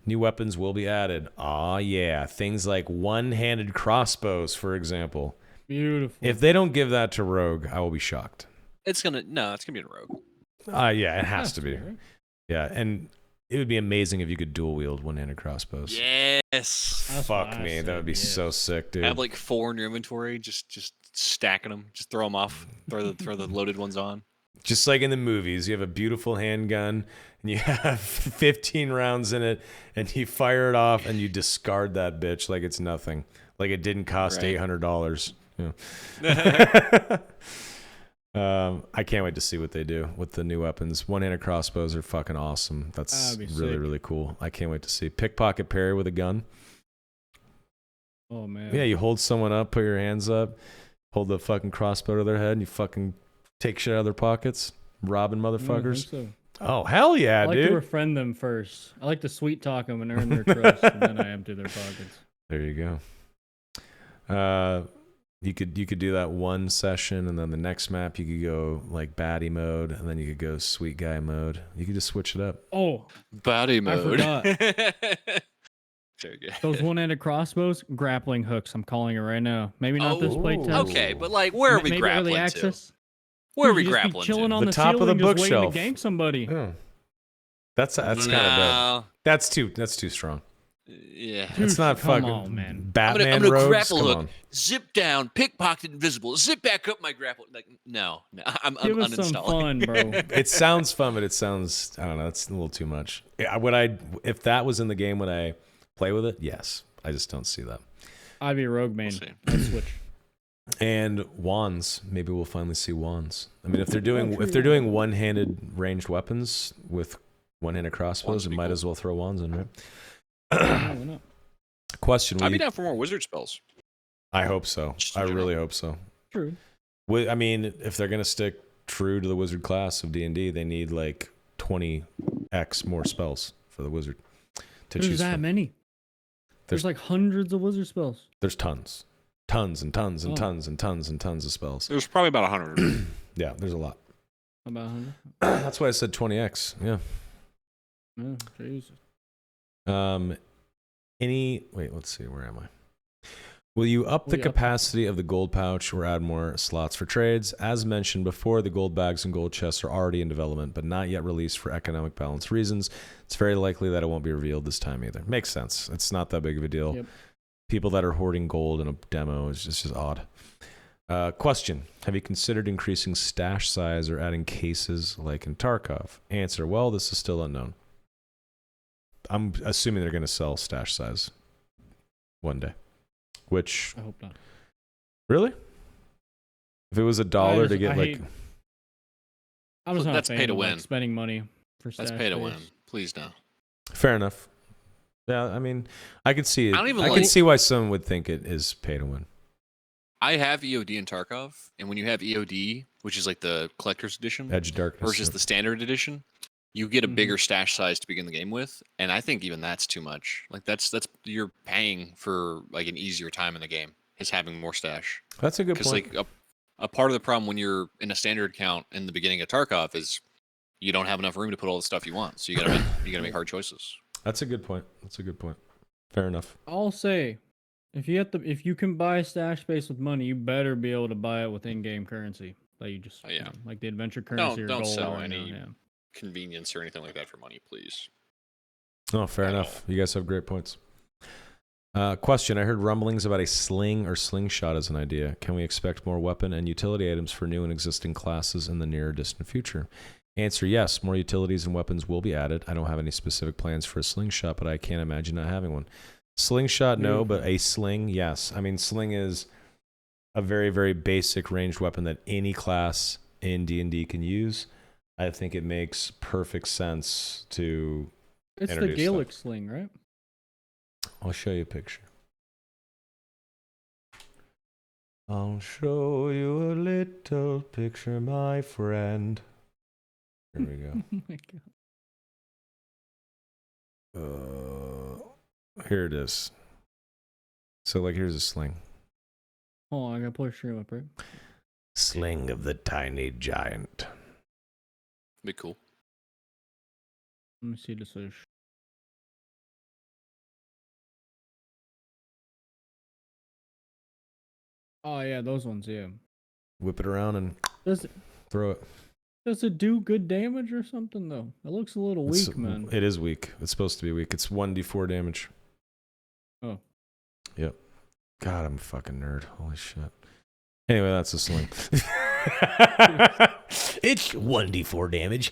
New weapons will be added. Aw, yeah. Things like one-handed crossbows, for example. Beautiful. If they don't give that to Rogue, I will be shocked. It's gonna be a Rogue. Yeah, it has to be. Right? Yeah, and it would be amazing if you could dual wield one-handed crossbows. Yes. That's what Fuck I me, that said, would be so sick, dude. Have like 4 in your inventory, just stacking them, just throw them off, throw the loaded ones on. Just like in the movies, you have a beautiful handgun and you have 15 rounds in it, and you fire it off and you discard that bitch like it's nothing, like it didn't cost $800. Yeah. I can't wait to see what they do with the new weapons. One-handed crossbows are fucking awesome. That's That'd be really, sick. really cool. I can't wait to see. Pickpocket parry with a gun. Oh man. Yeah, you hold someone up, put your hands up, hold the fucking crossbow to their head, and you fucking take shit out of their pockets, robbing I motherfuckers. think so. Oh, hell yeah, I like dude. to befriend them first. I like to sweet talk them and earn their trust, and then I empty their pockets. There you go. You could do that one session, and then the next map you could go like baddie mode, and then you could go sweet guy mode. You could just switch it up. Oh, Body mode. forgot. Very good. Those one-handed crossbows, grappling hooks. I'm calling it right now. Maybe not this play test. Okay, but like, where are we Maybe grappling early to? access. Where are we Dude, you just be grappling chilling to? on The the top of the ceiling, just waiting bookshelf. to gank somebody. Yeah. That's kind of bad. That's too strong. Yeah. Dude, It's not come fucking on, man. Batman I'm gonna robes. grapple Come hook, on. zip down, pickpocket invisible, zip back up my grapple. Like, no, I'm Give us some uninstalling. fun, bro. It sounds fun, but it sounds, I don't know, it's a little too much. If that was in the game, would I play with it? Yes. I just don't see that. I'd be a rogue main. see. I'd switch. And wands, maybe we'll finally see wands. I mean, if they're doing one-handed ranged weapons with one-handed crossbows, Wands it would be might cool. as well throw wands in, right? Yeah, why not? Question. I'd be down for more wizard spells. I hope so. Just in I general. really hope so. True. I mean, if they're gonna stick true to the wizard class of D&D, they need like 20x more spells for the wizard to There's choose that from. many. There's like hundreds of wizard spells. There's tons and tons and tons and tons and tons of spells. There's probably about 100. Yeah, there's a lot. About 100. That's why I said 20x. Yeah. Yeah, Jesus. Wait, let's see, where am I? Will you up the Will you up- capacity of the gold pouch or add more slots for trades? As mentioned before, the gold bags and gold chests are already in development, but not yet released for economic balance reasons. It's very likely that it won't be revealed this time either. Makes sense. It's not that big of a deal. Yep. People that are hoarding gold in a demo is just odd. Question. Have you considered increasing stash size or adding cases like in Tarkov? Answer. Well, this is still unknown. I'm assuming they're going to sell stash size one day. Which, I hope not. really? If it was $1 to get like... I was not That's a fan pay to of, win. like, spending money for That's stash pay to win. base. Please no. Fair enough. Yeah, I mean, I could see it. I don't even I like- can see why someone would think it is pay to win. I have EOD and Tarkov, and when you have EOD, which is like the collector's edition, Edge of Darkness. versus the standard edition, you get a bigger stash size to begin the game with, and I think even that's too much. Like that's you're paying for like an easier time in the game is having more stash. That's a good Because point. like a part of the problem when you're in a standard count in the beginning of Tarkov is you don't have enough room to put all the stuff you want, so you gotta make hard choices. That's a good point. Fair enough. I'll say, if you can buy stash space with money, you better be able to buy it with in-game currency. Like you just, Oh, yeah. like the adventure currency or Don't gold. sell or, any- yeah. Convenience or anything like that for money, please. Oh, fair enough. You guys have great points. Question. I heard rumblings about a sling or slingshot as an idea. Can we expect more weapon and utility items for new and existing classes in the near or distant future? Answer, yes. More utilities and weapons will be added. I don't have any specific plans for a slingshot, but I can't imagine not having one. Slingshot, no, but a sling, yes. I mean, sling is a very, very basic ranged weapon that any class in D&D can use. I think it makes perfect sense to It's the introduce Gaelic sling, right? I'll show you a picture. I'll show you a little picture, my friend. Here we go. Oh my god. Here it is. So, like, here's a sling. Hold on, I gotta pull your stream up, right? Sling of the tiny giant. Be cool. Let me see this is. Oh yeah, those ones, yeah. Whip it around and Does throw it. it do good damage or something though? It looks a little It's- weak, man. It is weak. It's supposed to be weak. It's 1d4 damage. Oh. Yep. God, I'm a fucking nerd. Holy shit. Anyway, that's a sling. It's 1d4 damage.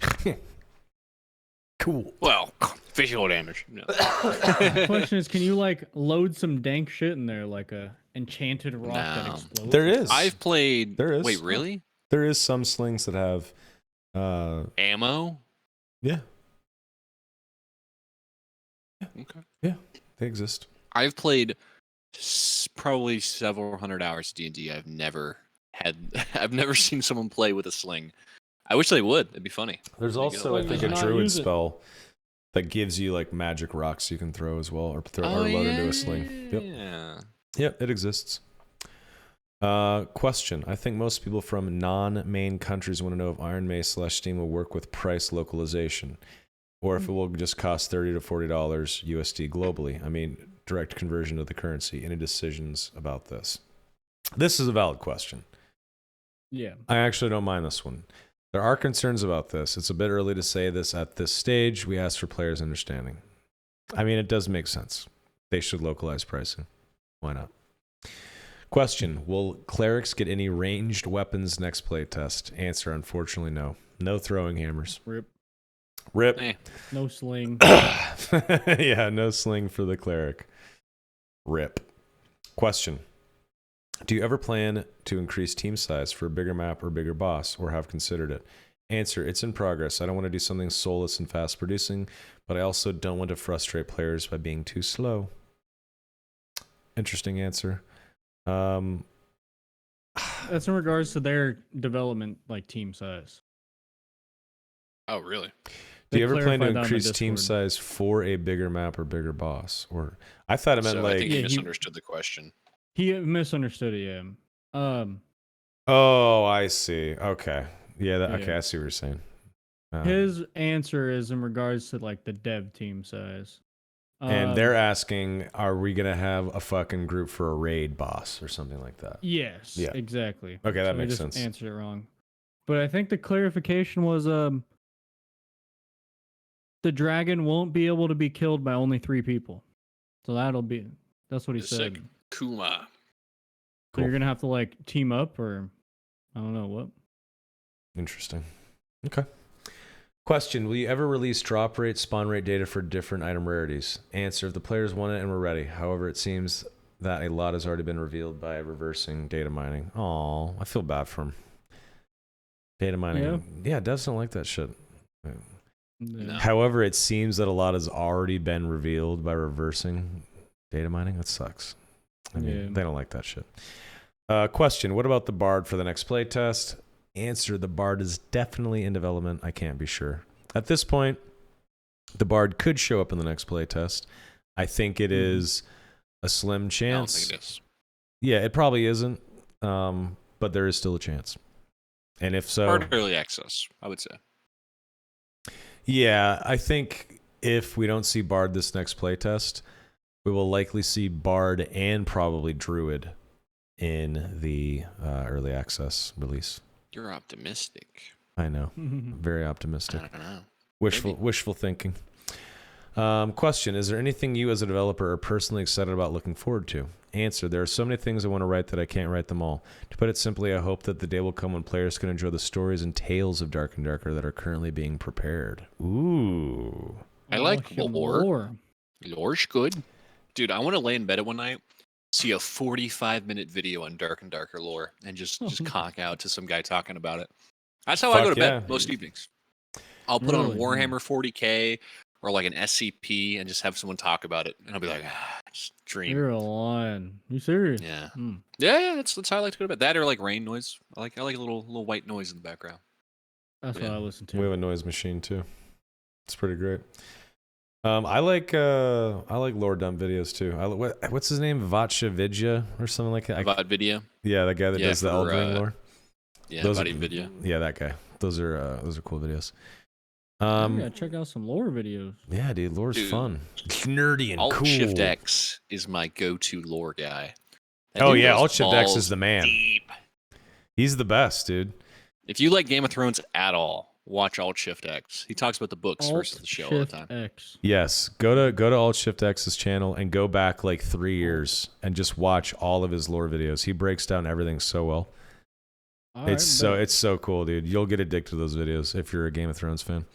Cool. Well, visual damage. No. The question is, can you like load some dank shit in there, like a enchanted rock that No. explodes? There is. I've played. There is. Wait, really? There is some slings that have Ammo? yeah, Okay. they exist. I've played probably several hundred hours of D&D. I've never seen someone play with a sling. I wish they would. It'd be funny. There's They get also, a I lot think, of a not druid use it. spell that gives you like magic rocks you can throw as well, or load into a sling. Yep. Yeah. Yep, it exists. Question. I think most people from non-main countries want to know if Iron Mace / Steam will work with price localization, or if it will just cost $30 to $40 USD globally. I mean, direct conversion of the currency. Any decisions about this? This is a valid question. Yeah. I actually don't mind this one. There are concerns about this. It's a bit early to say this at this stage. We ask for players' understanding. I mean, it does make sense. They should localize pricing. Why not? Question: will clerics get any ranged weapons next playtest? Answer: unfortunately, no. No throwing hammers. Rip. Rip. No sling. Yeah, no sling for the cleric. Rip. Question: do you ever plan to increase team size for a bigger map or bigger boss, or have considered it? Answer: it's in progress. I don't want to do something soulless and fast producing, but I also don't want to frustrate players by being too slow. Interesting answer. That's in regards to their development, like team size. Oh, really? Do you They ever plan to clarified that on the increase team Discord. size for a bigger map or bigger boss? Or I thought it meant So I think like. you Yeah, misunderstood the question. He misunderstood it. Yeah. Oh, I see. Okay. Yeah. Okay, Yeah. I see what you're saying. His answer is in regards to like the dev team size. And they're asking, are we gonna have a fucking group for a raid boss or something like that? Yes. Yeah. Exactly. Okay, that So makes I just sense. answered it wrong. But I think the clarification was the dragon won't be able to be killed by only 3 people. So that's what he Sick. said. Kuma. So you're gonna have to like team up, or I don't know what. Interesting. Okay. Question: will you ever release drop rate, spawn rate data for different item rarities? Answer: if the players want it and we're ready. However, it seems that a lot has already been revealed by reversing data mining. Aw, I feel bad for him. Data mining. Yeah, devs don't like that shit. Yeah. However, it seems that a lot has already been revealed by reversing data mining. That sucks. I mean, Yeah. they don't like that shit. Question: what about the Bard for the next playtest? Answer: the Bard is definitely in development. I can't be sure. At this point, the Bard could show up in the next playtest. I think it is a slim I don't chance. think it is. Yeah, it probably isn't, but there is still a chance. And if so, Hard early access, I would say. yeah, I think if we don't see Bard this next playtest, we will likely see Bard and probably Druid in the early access release. You're optimistic. I know. Very optimistic. I don't know. Wishful thinking. Question: is there anything you as a developer are personally excited about, looking forward to? Answer: there are so many things I want to write that I can't write them all. To put it simply, I hope that the day will come when players can enjoy the stories and tales of Dark and Darker that are currently being prepared. Ooh. I like some lore. Lore's good. Dude, I want to lay in bed at one night, see a 45-minute video on Dark and Darker lore, and just conk out to some guy talking about it. That's how I go Fuck to bed yeah. most evenings. I'll put on Really? Warhammer 40K or like an SCP and just have someone talk about it. And I'll be like, just dream. You're lying. You serious? Yeah. Hmm. Yeah, that's how I like to go to bed. That or like rain noise. I like a little white noise in the background. That's Yeah. what I listen to. We have a noise machine too. It's pretty great. I like lore dump videos too. What's his name? Vatcha Vidya or something like that. VOD video. Yeah, that guy that Yeah, does the for, Elden Ring lore. Yeah, Those body are, video. Yeah, that guy. Those are cool videos. Yeah, check out some lore videos. Yeah, dude, lore's Dude. fun. It's nerdy and Alt cool. Shift X is my go-to lore guy. That Oh dude yeah, goes Alt Shift X is balls the man. deep. He's the best, dude. If you like Game of Thrones at all, watch Alt Shift X. He talks about the books versus the show all the Shift time. X. Yes, go to Alt Shift X's channel and go back like 3 years and just watch all of his lore videos. He breaks down everything so well. All It's right, so cool, dude. You'll get addicted to those videos if you're a Game of Thrones fan.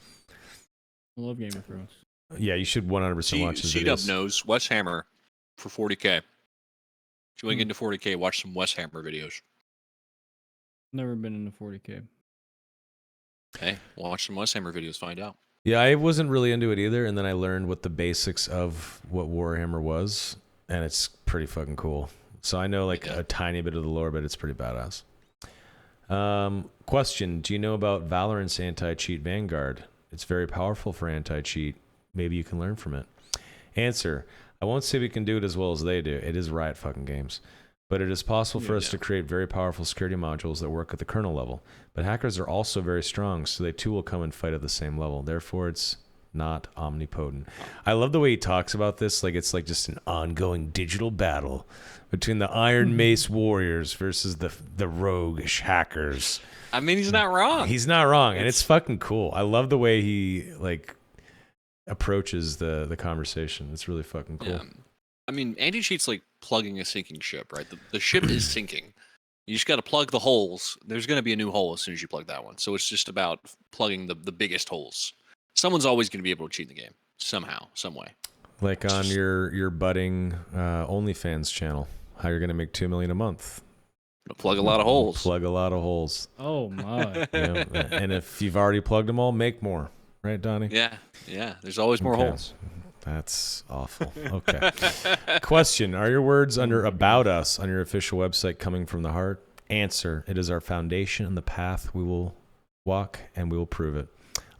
I love Game of Thrones. Yeah, you should 100% watch his C-Dub videos. knows Wes Hammer for 40K. If you want to get into 40K, watch some Wes Hammer videos. Never been into 40K. Hey, watch some Wes Hammer videos, find out. Yeah, I wasn't really into it either, and then I learned what the basics of what Warhammer was, and it's pretty fucking cool. So I know like a tiny bit of the lore, but it's pretty badass. Question: do you know about Valorant's anti-cheat Vanguard? It's very powerful for anti-cheat. Maybe you can learn from it. Answer: I won't say we can do it as well as they do. It is Riot fucking Games. But it is possible for us to create very powerful security modules that work at the kernel level. But hackers are also very strong, so they too will come and fight at the same level. Therefore, it's not omnipotent. I love the way he talks about this. Like it's like just an ongoing digital battle between the Iron Mace warriors versus the roguish hackers. I mean, he's not wrong. He's not wrong, and it's fucking cool. I love the way he like approaches the conversation. It's really fucking cool. Yeah. I mean, anti-cheat's like plugging a sinking ship, right? The ship is sinking. You just got to plug the holes. There's going to be a new hole as soon as you plug that one. So it's just about plugging the biggest holes. Someone's always going to be able to cheat in the game somehow, some way. Like on your budding OnlyFans channel, how you're going to make $2 million a month. Plug a lot of holes. Plug a lot of holes. Oh my! Yeah. And if you've already plugged them all, make more. Right, Donnie? Yeah. There's always more Okay. holes. That's awful. Okay. Question: are your words under "About Us" on your official website coming from the heart? Answer: it is our foundation and the path we will walk, and we will prove it.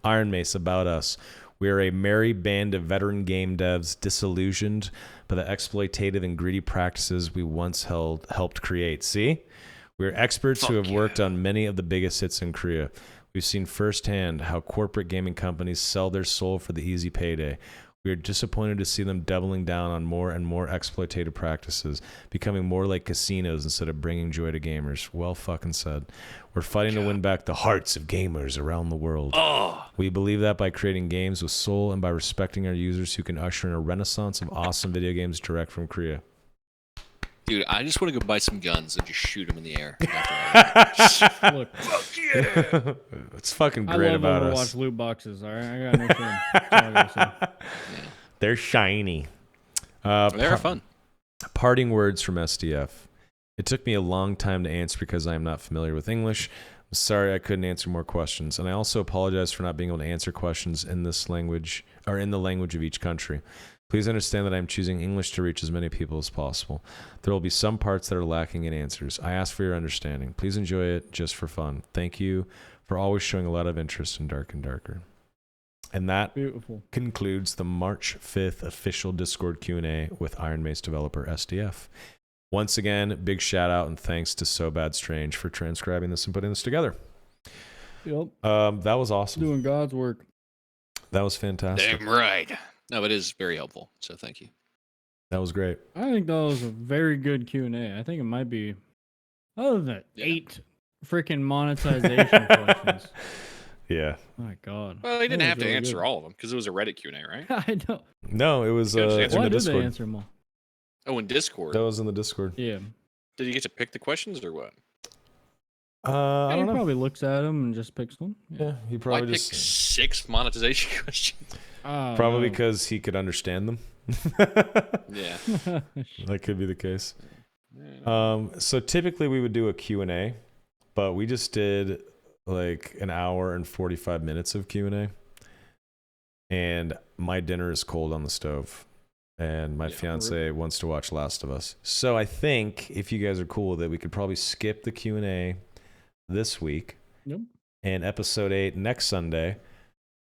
Iron Mace, About Us. We are a merry band of veteran game devs disillusioned by the exploitative and greedy practices we once helped create. See? We're experts who have worked on many of the biggest hits in Korea. We've seen firsthand how corporate gaming companies sell their soul for the easy payday. We are disappointed to see them doubling down on more and more exploitative practices, becoming more like casinos instead of bringing joy to gamers. Well fucking said. We're fighting to win back the hearts of gamers around the world. We believe that by creating games with soul and by respecting our users who can usher in a renaissance of awesome video games direct from Korea. Dude, I just want to go buy some guns and just shoot them in the air. Look, It's fucking I great love about Overwatch us. loot boxes. All right, I got no shame. That's all I gotta say. They're shiny. They're fun. Parting words from SDF. It took me a long time to answer because I am not familiar with English. I'm sorry I couldn't answer more questions. And I also apologize for not being able to answer questions in this language or in the language of each country. Please understand that I am choosing English to reach as many people as possible. There will be some parts that are lacking in answers. I ask for your understanding. Please enjoy it just for fun. Thank you for always showing a lot of interest in Dark and Darker. And that Beautiful. concludes the March 5th official Discord Q&A with Iron Mace developer SDF. Once again, big shout out and thanks to So Bad Strange for transcribing this and putting this together. Yep. That was awesome. Doing God's work. That was fantastic. Damn right. No, it is very helpful. So thank you. That was great. I think that was a very good Q&A. I think it might be, other than that, Yeah. 8 freaking monetization questions. Yeah. My God. Well, they didn't That have was to really answer good. all of them because it was a Reddit Q&A, right? I know. No, it was Good in answer. Why the did Discord. they answer them all? Oh, in Discord. That was in the Discord. Yeah. Did you get to pick the questions or what? I He don't know. probably looks at them and just picks one. Yeah, he I probably picked just 6 monetization questions. probably no. because he could understand them. Yeah. That could be the case. So typically we would do a Q&A, but we just did like an hour and 45 minutes of Q&A. And my dinner is cold on the stove. And my fiance wants to watch Last of Us. So I think if you guys are cool with it, we could probably skip the Q&A this week. Yep. And episode 8 next Sunday,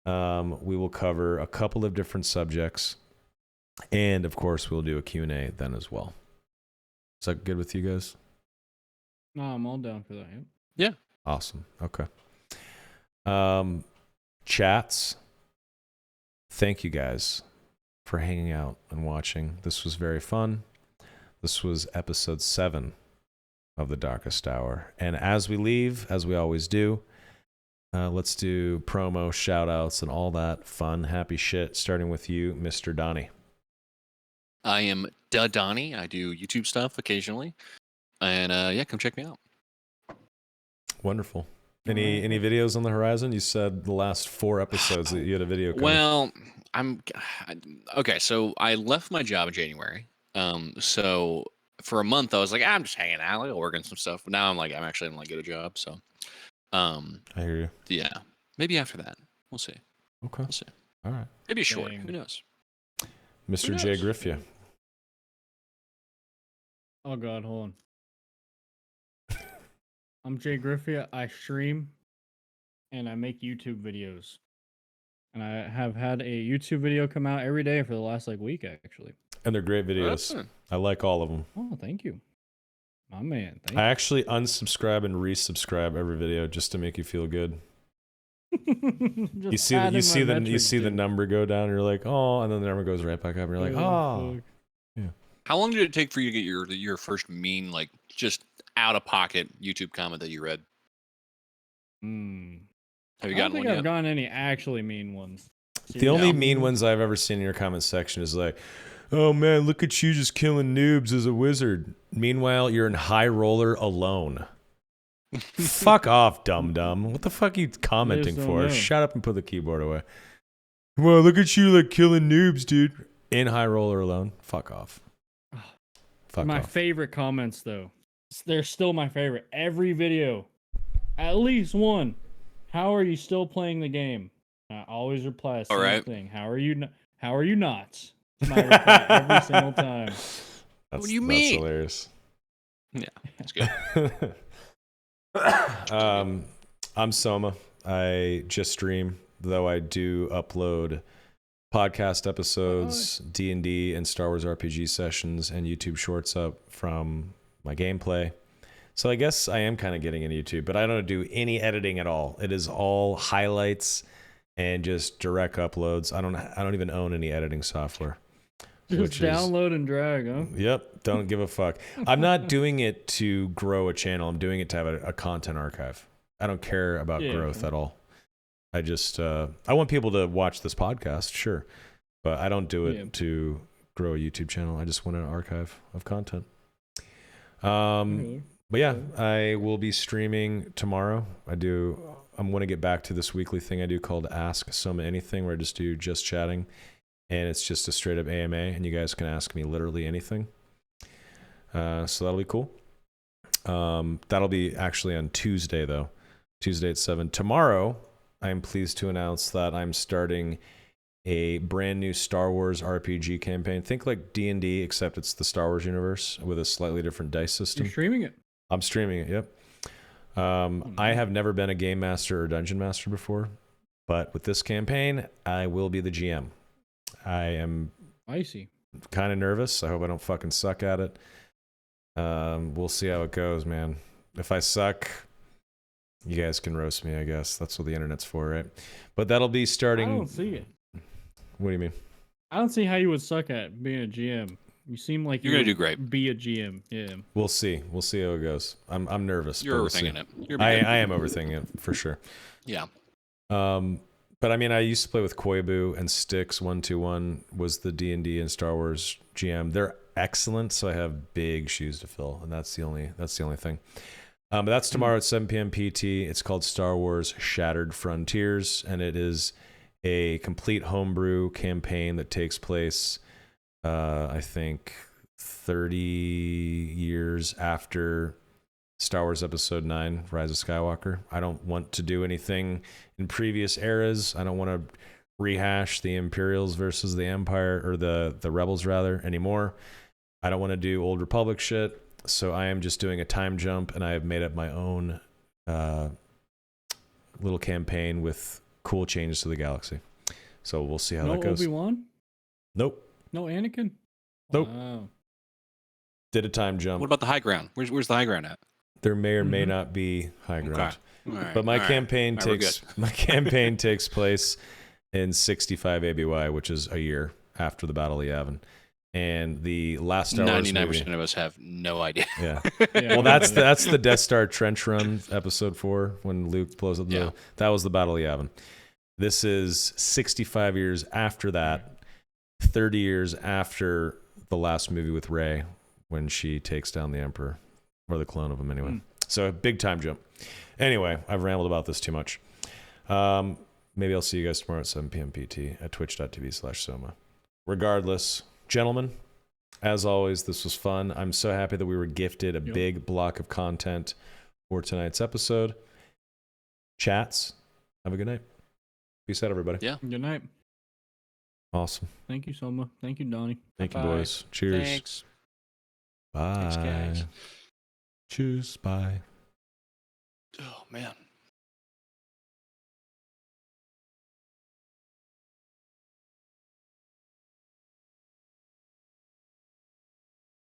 we will cover a couple of different subjects. And of course, we'll do a Q&A then as well. Is that good with you guys? No, I'm all down for that. Yep. Yeah. Awesome. Okay. Chats. Thank you guys for hanging out and watching. This was very fun. This was episode 7 of The Darkest Hour. And as we leave, as we always do, let's do promo, shout outs, and all that fun, happy shit, starting with you, Mr. Donnie. I am DuhDonnie. I do YouTube stuff occasionally. And yeah, come check me out. Wonderful. Any videos on the horizon? You said the last 4 episodes that you had a video coming. Well, okay. So I left my job in January. So for a month I was like, I'm just hanging out, like working some stuff. But now I'm actually gonna get a job. So, I hear you. yeah, maybe after that we'll see. Okay. We'll see. All right. Maybe short. Dang. Who knows? Mr. Who knows? JayGriffYuh. Oh God, hold on. I'm JayGriffYuh. I stream and I make YouTube videos. And I have had a YouTube video come out every day for the last week actually. And they're great videos. Awesome. I like all of them. Oh, thank you. My man. Thank I you. actually unsubscribe and resubscribe every video just to make you feel good. You see that you see the number go down, and you're like, oh, and then the number goes right back up, and you're like, oh. Fuck. How long did it take for you to get your first mean, like just out of pocket YouTube comment that you read? Have you I don't gotten think one I've yet? gotten any actually mean ones. The only Seriously. mean ones I've ever seen in your comment section is like, oh man, look at you just killing noobs as a wizard. Meanwhile, you're in high roller alone. Fuck off, dum dum. What the fuck are you commenting don't for? know. Shut up and put the keyboard away. Well, look at you like killing noobs, dude. In high roller alone. Fuck off. Fuck My off. favorite comments though. They're still my favorite. Every video, at least one. How are you still playing the game? I always reply the same right. thing. How are you? How are you not? It's my reply every single time. That's, do you that's mean? hilarious. Yeah, that's good. I'm Soma. I just stream, though I do upload podcast episodes, D&D and Star Wars RPG sessions, and YouTube shorts up from my gameplay. So I guess I am kind of getting into YouTube, but I don't do any editing at all. It is all highlights and just direct uploads. I don't even own any editing software. Just download and drag, huh? Yep, don't give a fuck. I'm not doing it to grow a channel. I'm doing it to have a content archive. I don't care about growth at all. I just I want people to watch this podcast, sure, but I don't do it to grow a YouTube channel. I just want an archive of content. But yeah, I will be streaming tomorrow. I'm going to get back to this weekly thing I do called Ask Soma Anything, where I just do just chatting. And it's just a straight up AMA, and you guys can ask me literally anything. So that'll be cool. That'll be actually on Tuesday, though. Tuesday at 7. Tomorrow, I'm pleased to announce that I'm starting a brand new Star Wars RPG campaign. Think like D&D, except it's the Star Wars universe with a slightly different dice system. You're streaming it? I'm streaming it, yep. I have never been a game master or dungeon master before, but with this campaign, I will be the GM. I am kind of nervous. I hope I don't fucking suck at it. We'll see how it goes, man. If I suck, you guys can roast me, I guess. That's what the internet's for, right? But that'll be starting... I don't see it. What do you mean? I don't see how you would suck at being a GM. You seem like you're going to do great. Be a GM, yeah. We'll see. We'll see how it goes. I'm nervous. You're overthinking it. I am overthinking it, for sure. Yeah. But I mean, I used to play with Koibu and Styx. 121 was the D&D and Star Wars GM. They're excellent, so I have big shoes to fill, and that's the only thing. But that's tomorrow at 7 p.m. PT. It's called Star Wars Shattered Frontiers, and it is a complete homebrew campaign that takes place, I think, 30 years after Star Wars Episode 9, Rise of Skywalker. I don't want to do anything in previous eras. I don't want to rehash the Imperials versus the Empire, or the Rebels rather, anymore. I don't want to do Old Republic shit. So I am just doing a time jump, and I have made up my own little campaign with cool changes to the galaxy. So we'll see how that goes. No Obi-Wan? Nope. No Anakin? Nope. Wow. Did a time jump. What about the high ground? Where's the high ground at? There may or may not be high ground. Okay. Right, but my campaign takes place in 65 ABY, which is a year after the Battle of Yavin. And the last Star Wars 99% of us have no idea. Yeah. Well, that's the Death Star Trench Run, episode 4, when Luke blows up that was the Battle of Yavin. This is 65 years after that, 30 years after the last movie with Rey, when she takes down the Emperor, or the clone of him anyway. So a big time jump. Anyway, I've rambled about this too much. Maybe I'll see you guys tomorrow at 7 p.m. PT at twitch.tv/Soma. Regardless, gentlemen, as always, this was fun. I'm so happy that we were gifted a big block of content for tonight's episode. Chats, have a good night. Peace out, everybody. Yeah. Good night. Awesome. Thank you, Soma. Thank you, Donnie. Thank you, boys. Cheers. Thanks. Bye. Thanks, guys. Cheers. Bye. Oh, man.